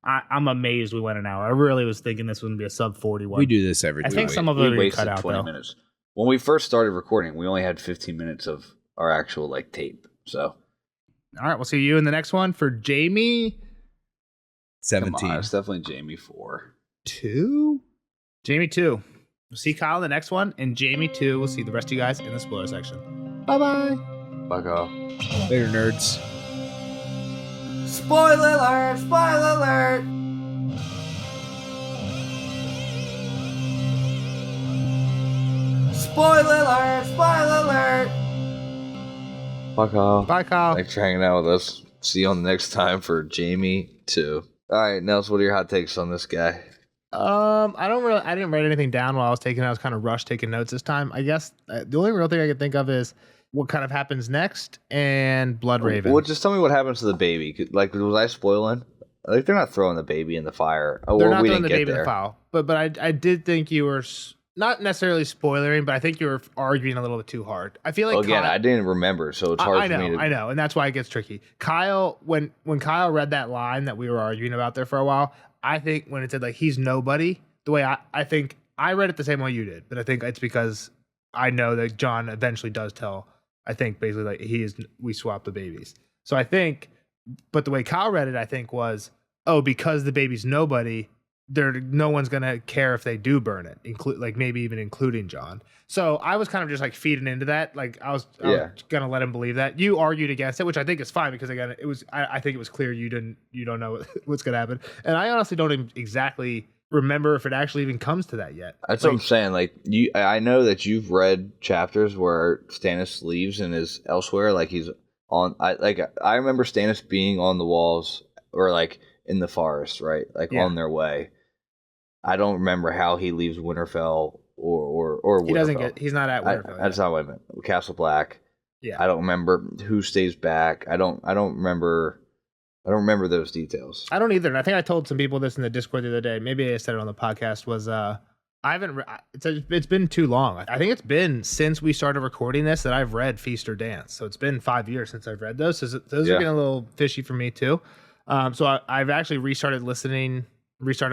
I'm amazed we went an hour. I really was thinking this would be a sub 41. We do this every time. I think some of it we cut out, 20 minutes. When we first started recording, we only had 15 minutes of our actual like tape. So, all right, we'll see you in the next one for Jaime 17. It's definitely Jaime 4. 2? Jaime 2. We'll see Kyle in the next one, and Jaime 2. We'll see the rest of you guys in the spoiler section. Bye-bye. Fuck off. Later, nerds. Spoiler alert! Spoiler alert! Spoiler alert! Spoiler alert! Fuck off. Bye, Kyle. Thanks for hanging out with us. See you on the next time for Jaime 2. All right, Nels, what are your hot takes on this guy? I didn't write anything down while I was taking. I was kind of rushed taking notes this time. I guess the only real thing I could think of is what kind of happens next and Blood Raven. Well, just tell me what happens to the baby. Like, was I spoiling? Like, they're not throwing the baby in the fire. Oh, they're well, not we throwing didn't the get baby in there. the fire. But I did think you were not necessarily spoilering, but I think you were arguing a little bit too hard. I feel like Well, again, Kyle, I didn't remember, so it's hard I for know, me to. I know, and that's why it gets tricky. Kyle, when Kyle read that line that we were arguing about there for a while, I think when it said like he's nobody, the way I think I read it the same way you did, but I think it's because I know that John eventually does tell. I think basically like we swapped the babies. So I think, but the way Kyle read it, I think was, oh, because the baby's nobody, no one's gonna care if they do burn it, like maybe even including John. So I was kind of just like feeding into that. Like I was gonna let him believe that. You argued against it, which I think is fine because again, it was I think it was clear you don't know what's gonna happen, and I honestly don't even exactly remember if it actually even comes to that yet. That's what I'm saying. Like I know that you've read chapters where Stannis leaves and is elsewhere. Like he's on. I remember Stannis being on the walls or like in the forest, right? Like on their way. I don't remember how he leaves Winterfell or Winterfell. He doesn't he's not at Winterfell. That's not what I meant. Castle Black. Yeah. I don't remember who stays back. I don't remember those details. I don't either. And I think I told some people this in the Discord the other day. Maybe I said it on the podcast. Was I haven't. It's been too long. I think it's been since we started recording this that I've read Feast or Dance. So it's been 5 years since I've read those. So those are getting a little fishy for me too. So I've actually restarted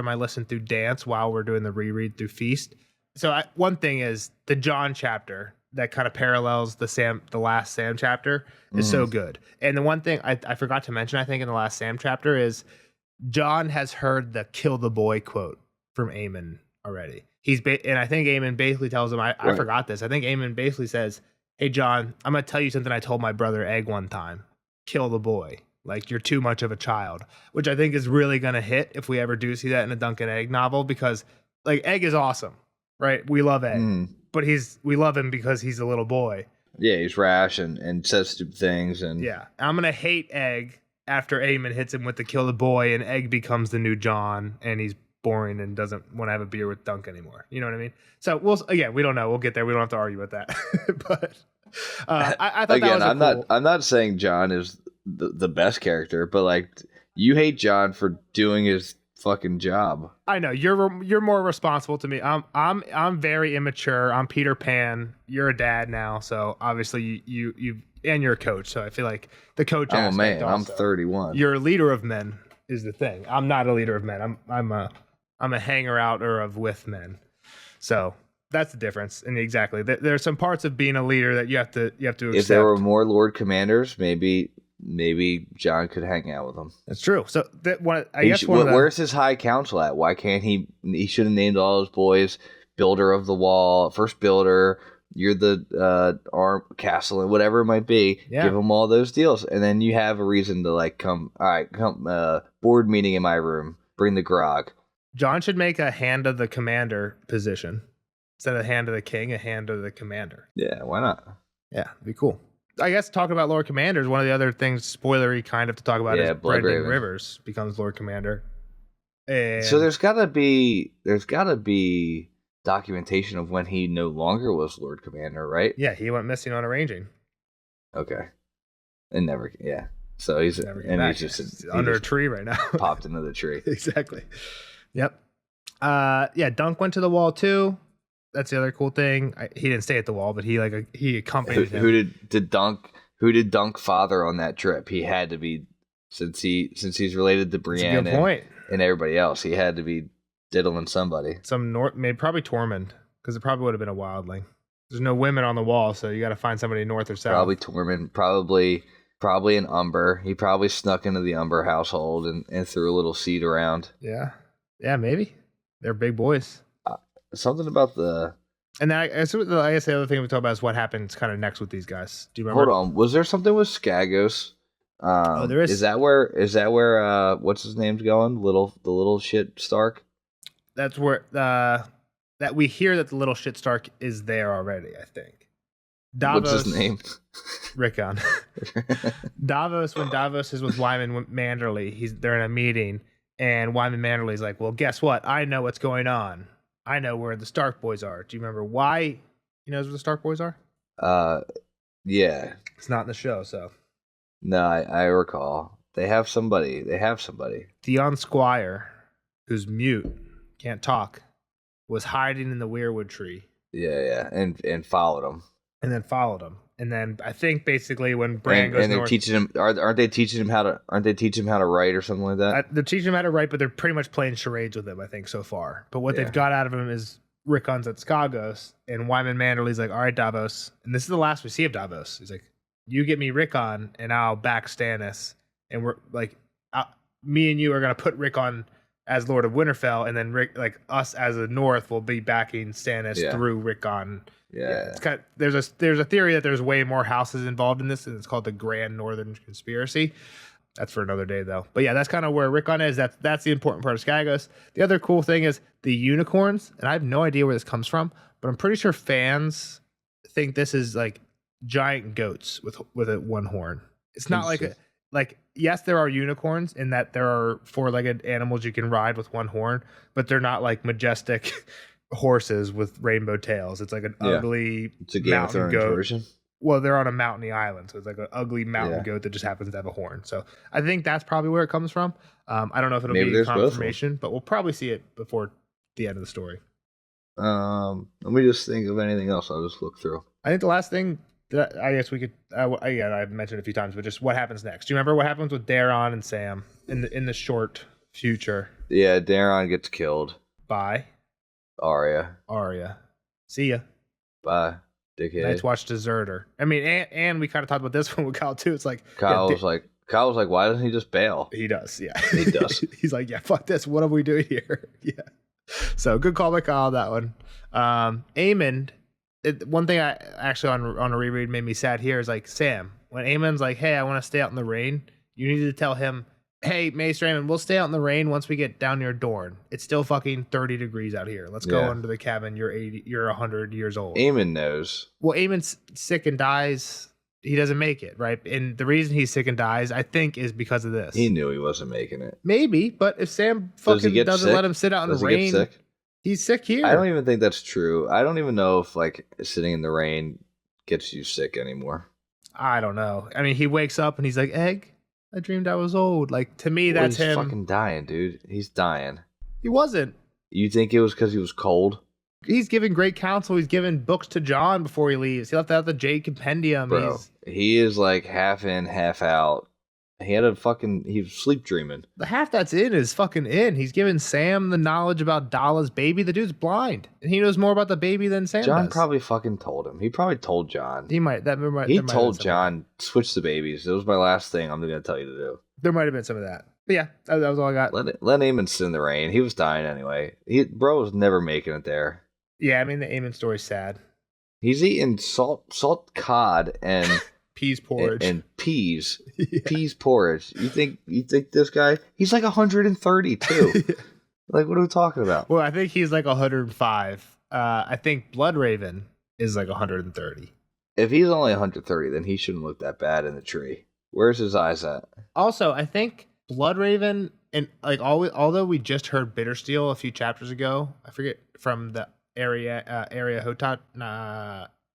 my listen through Dance while we're doing the reread through Feast. So one thing is the John chapter that kind of parallels the last Sam chapter is so good. And the one thing I forgot to mention, I think in the last Sam chapter is John has heard the "kill the boy" quote from Aemon already. And I think Aemon basically tells him, I forgot this. I think Aemon basically says, "Hey John, I'm gonna tell you something I told my brother Egg one time. Kill the boy. Like you're too much of a child," which I think is really gonna hit if we ever do see that in a Duncan Egg novel, because like Egg is awesome, right? We love Egg, but we love him because he's a little boy. Yeah, he's rash and says stupid things, and I'm gonna hate Egg after Aemon hits him with the kill the boy, and Egg becomes the new John, and he's boring and doesn't want to have a beer with Dunk anymore. You know what I mean? So we don't know. We'll get there. We don't have to argue with that. But I thought again, that was I'm not saying John is the best character, but like you hate John for doing his fucking job. I know you're more responsible to me. I'm very immature. I'm Peter Pan. You're a dad now, so obviously you and you're a coach. So I feel like the coach. I'm a man. Also, I'm 31. You're a leader of men is the thing. I'm not a leader of men. I'm a hanger outer of with men. So that's the difference. And exactly, there's some parts of being a leader that you have to accept. If there were more Lord Commanders, maybe John could hang out with them. That's true. So where's his high council at? Why can't he should have named all his boys builder of the wall, first builder, you're the arm castle, and whatever it might be. Yeah. Give them all those deals, and then you have a reason to like come board meeting in my room, bring the grog. John should make a hand of the commander position instead of hand of the king, a hand of the commander. Yeah, why not? Yeah, it'd be cool. I guess talking about Lord Commanders, one of the other things, spoilery kind of to talk about is Brendan Rivers becomes Lord Commander. And so there's gotta be documentation of when he no longer was Lord Commander, right? Yeah, he went missing on arranging. Okay. And never, yeah. So he's just under a tree right now. Popped into the tree. Exactly. Yep. Dunk went to the wall too. That's the other cool thing. He didn't stay at the wall, but he accompanied him. Who did Dunk father on that trip? He had to be, since he's related to Brienne and everybody else. He had to be diddling somebody. Maybe probably Tormund, because it probably would have been a wildling. There's no women on the wall, so you got to find somebody north or south. Probably Tormund. Probably an Umber. He probably snuck into the Umber household and threw a little seed around. Yeah, maybe. They're big boys. Something about the... And then I guess the other thing we talk about is what happens kind of next with these guys. Do you remember? Hold on. Was there something with Skagos? There is. Is that where what's his name's going? The little shit Stark? That's where that we hear that the little shit Stark is there already, I think. Davos, what's his name? Rickon. Davos, when Davos is with Wyman Manderley, they're in a meeting, and Wyman Manderley's like, well, guess what? I know what's going on. I know where the Stark boys are. Do you remember why he knows where the Stark boys are? Yeah. It's not in the show, so. No, I recall. They have somebody. Theon Squire, who's mute, can't talk, was hiding in the weirwood tree. Yeah, and followed him. And then followed him. And then I think basically when Bran goes and they're north, teaching him. Aren't they teaching him how to write or something like that? they're teaching him how to write, but they're pretty much playing charades with him, I think, so far. But what they've got out of him is Rickon's at Skagos, and Wyman Manderley's like, all right, Davos. And this is the last we see of Davos. He's like, you get me Rickon, and I'll back Stannis. And we're like, me and you are going to put Rickon as Lord of Winterfell, and then us as the North will be backing Stannis through Rickon. Yeah. It's kind of, there's a theory that there's way more houses involved in this, and it's called the Grand Northern Conspiracy. That's for another day, though. But yeah, that's kind of where Rickon is. That's the important part of Skagos. The other cool thing is the unicorns, and I have no idea where this comes from, but I'm pretty sure fans think this is like giant goats with a one horn. It's not like yes, there are unicorns in that there are four-legged animals you can ride with one horn, but they're not like majestic horses with rainbow tails. It's like an ugly it's a Game of mountain Thrones goat version. Well, they're on a mountainy island, so it's like an ugly mountain goat that just happens to have a horn. So I think that's probably where it comes from. I don't know if it'll be confirmation, but we'll probably see it before the end of the story. Let me just think of anything else. I'll just look through. I think the last thing that I guess we could, I've mentioned a few times, but just what happens next. Do you remember what happens with Daron and Sam in the short future? Yeah, Daron gets killed by Arya. See ya. Bye, dickhead. Night's Watch deserter. I mean, and we kind of talked about this one with Kyle too. It's like Kyle was like, why doesn't he just bail? He does, yeah. He does. He's like, yeah, fuck this. What are we doing here? Yeah. So good call by Kyle on that one. Aemond. One thing I actually on a reread made me sad here is like Sam. When Aemond's like, hey, I want to stay out in the rain, you need to tell him, hey, Maester Aemond, we'll stay out in the rain once we get down near Dorne. It's still fucking 30 degrees out here. Let's go under the cabin. You're 100 years old. Aemond knows. Well, Aemond's sick and dies. He doesn't make it, right? And the reason he's sick and dies, I think, is because of this. He knew he wasn't making it. Maybe, but if Sam fucking doesn't let him sit out in the rain, he's sick here. I don't even think that's true. I don't even know if like sitting in the rain gets you sick anymore. I don't know. I mean, he wakes up and he's like, egg, I dreamed I was old. Like, to me, that's he's him. Fucking dying, dude. He's dying. He wasn't. You think it was because he was cold? He's giving great counsel. He's giving books to Jon before he leaves. He left out the Jade Compendium. Bro, he is like half in, half out. He was sleep dreaming. The half that's in is fucking in. He's giving Sam the knowledge about Dala's baby. The dude's blind, and he knows more about the baby than Sam Jon does. probably fucking told him. He probably told Jon. He might. He told Jon, switch the babies. It was my last thing I'm going to tell you to do. There might have been some of that. But yeah, that was all I got. Let Aemond sit in the rain. He was dying anyway. Bro was never making it there. Yeah, I mean, the Aemond story's sad. He's eating salt cod and peas porridge and peas. Yeah. Peas porridge. You think this guy? He's like 132. Yeah. Like, what are we talking about? Well, I think he's like 105. I think Bloodraven is like 130. If he's only 130, then he shouldn't look that bad in the tree. Where's his eyes at? Also, I think Bloodraven and like although we just heard Bittersteel a few chapters ago, I forget from the area Hotat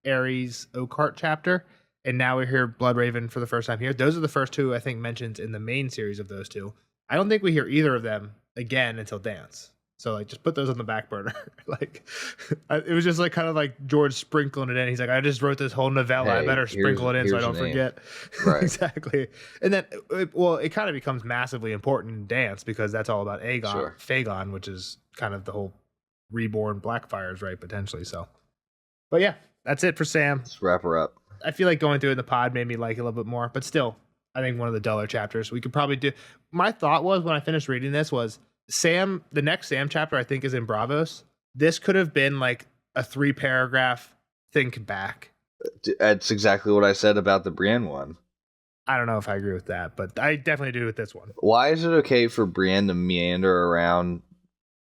Ares Oakheart chapter, and now we hear Bloodraven for the first time here. Those are the first two I think mentioned in the main series of those two. I don't think we hear either of them again until Dance. So like, just put those on the back burner. Like, it was just like kind of like George sprinkling it in. He's like, I just wrote this whole novella. I better sprinkle it in so I don't forget. Right. Exactly. And then, it kind of becomes massively important in Dance because that's all about Phagon, which is kind of the whole reborn Blackfires, right? Potentially. So, but yeah, that's it for Sam. Let's wrap her up. I feel like going through it in the pod made me like it a little bit more, but still, I think one of the duller chapters we could probably do. My thought was when I finished reading this was, Sam, the next Sam chapter I think is in Bravos. This could have been like a 3-paragraph think back. That's exactly what I said about the Brienne one. I don't know if I agree with that, but I definitely do with this one. Why is it okay for Brienne to meander around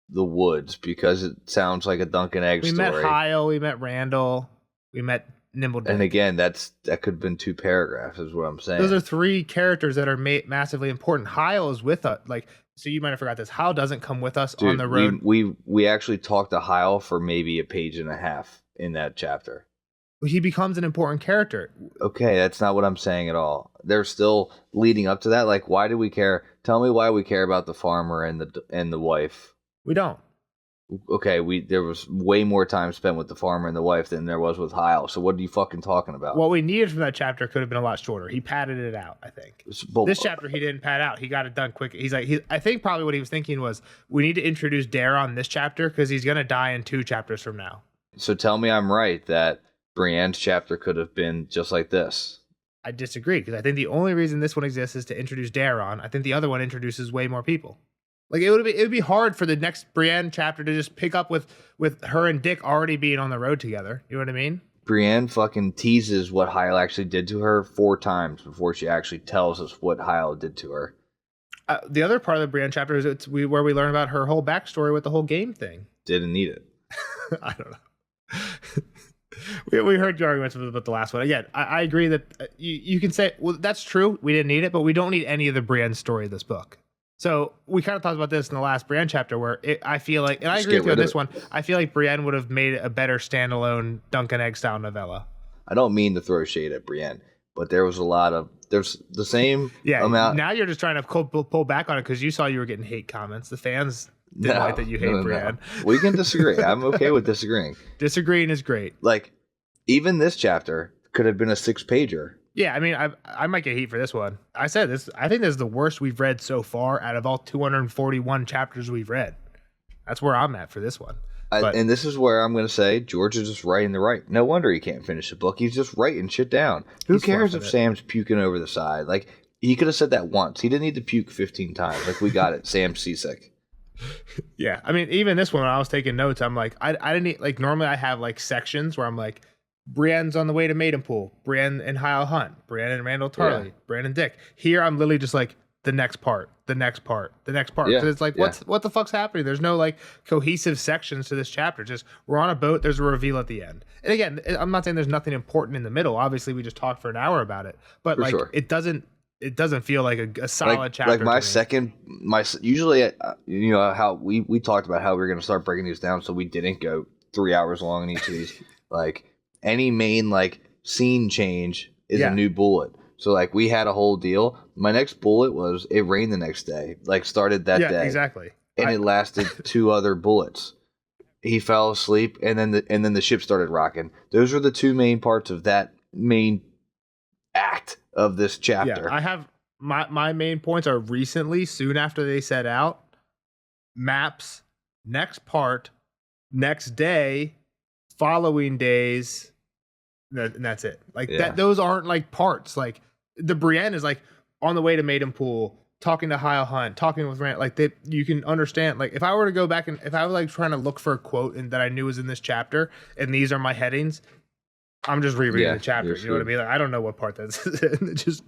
the woods? Because it sounds like a Dunk and Egg story. We met Hyle, we met Randall, we met Nimbledick. And again, that could have been 2 paragraphs is what I'm saying. Those are 3 characters that are massively important. Hyle is with us. Like, so you might have forgot this. Hyle doesn't come with us on the road. We actually talked to Hyle for maybe a page and a half in that chapter. He becomes an important character. Okay, that's not what I'm saying at all. They're still leading up to that. Like, why do we care? Tell me why we care about the farmer and the wife. We don't. okay, there was way more time spent with the farmer and the wife than there was with Hyle. So what are you fucking talking about? What we needed from that chapter could have been a lot shorter. He padded it out, I think. This chapter he didn't pad out. He got it done quick. I think probably what he was thinking was we need to introduce Daron this chapter because he's gonna die in 2 chapters from now. So tell me I'm right that Brienne's chapter could have been just like this. I disagree because I think the only reason this one exists is to introduce Daron. I think the other one introduces way more people. Like it would be hard for the next Brienne chapter to just pick up with her and Dick already being on the road together. You know what I mean? Brienne fucking teases what Hyle actually did to her 4 times before she actually tells us what Hyle did to her. The other part of the Brienne chapter is where we learn about her whole backstory with the whole game thing. Didn't need it. I don't know. we heard your arguments about the last one. Again, I agree that you can say, well, that's true. We didn't need it, but we don't need any of the Brienne story of this book. So we kind of talked about this in the last Brienne chapter where I feel like, and I agree with you on this one, I feel like Brienne would have made a better standalone Dunk and Egg style novella. I don't mean to throw shade at Brienne, but there's the same amount. Now you're just trying to pull back on it because you saw you were getting hate comments. The fans didn't like that you hate Brienne. No. We can disagree. I'm okay with disagreeing. Disagreeing is great. Like, even this chapter could have been a 6-pager. Yeah, I mean, I might get heat for this one. I said this. I think this is the worst we've read so far out of all 241 chapters we've read. That's where I'm at for this one. And this is where I'm going to say George is just writing the right. No wonder he can't finish the book. He's just writing shit down. Who cares if Sam's puking over the side? Like, he could have said that once. He didn't need to puke 15 times. Like, we got it. Sam's seasick. Yeah, I mean, even this one, when I was taking notes, I'm like, I didn't like. Normally, I have like sections where I'm like, Brienne's on the way to Maidenpool, Brienne and Hyle Hunt, Brienne and Randall Tarley, Brienne and Dick. Here, I'm literally just like the next part, the next part, the next part. Because it's like, what the fuck's happening? There's no like cohesive sections to this chapter. Just we're on a boat. There's a reveal at the end. And again, I'm not saying there's nothing important in the middle. Obviously, we just talked for an hour about it, but it doesn't feel like a solid chapter. Like usually, you know how we talked about how we were going to start breaking these down, so we didn't go 3 hours long in each of these. Like any main like scene change is a new bullet. So like we had a whole deal. My next bullet was it rained the next day. Like started that day. Yeah, exactly. And it lasted 2 other bullets. He fell asleep, and then the ship started rocking. Those were the 2 main parts of that main act of this chapter. Yeah, I have my main points are recently, soon after they set out, maps, next part, next day, following days, and that's it. Like that, those aren't like parts. Like the Brienne is like on the way to Maidenpool, talking to Hyle Hunt, talking with Rand. Like that, you can understand. Like if I were to go back and if I was like trying to look for a quote that I knew was in this chapter, and these are my headings, I'm just rereading the chapter. You know what I mean? Like, I don't know what part that's in. Just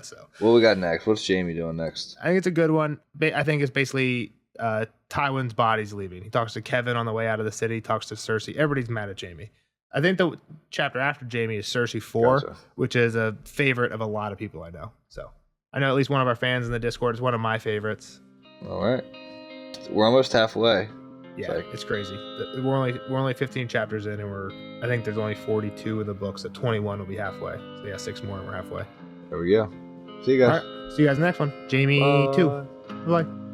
So what we got next? What's Jamie doing next? I think it's a good one. I think it's basically Tywin's body's leaving. He talks to Kevin on the way out of the city. Talks to Cersei. Everybody's mad at Jamie. I think the chapter after Jamie is Cersei 4, which is a favorite of a lot of people I know. So I know at least one of our fans in the Discord is one of my favorites. All right, we're almost halfway. Yeah, it's crazy. We're only 15 chapters in, and I think there's only 42 in the books. At 21 will be halfway. So yeah, 6 more and we're halfway. There we go. See you guys. All right, see you guys in the next one. Jamie 2. Bye.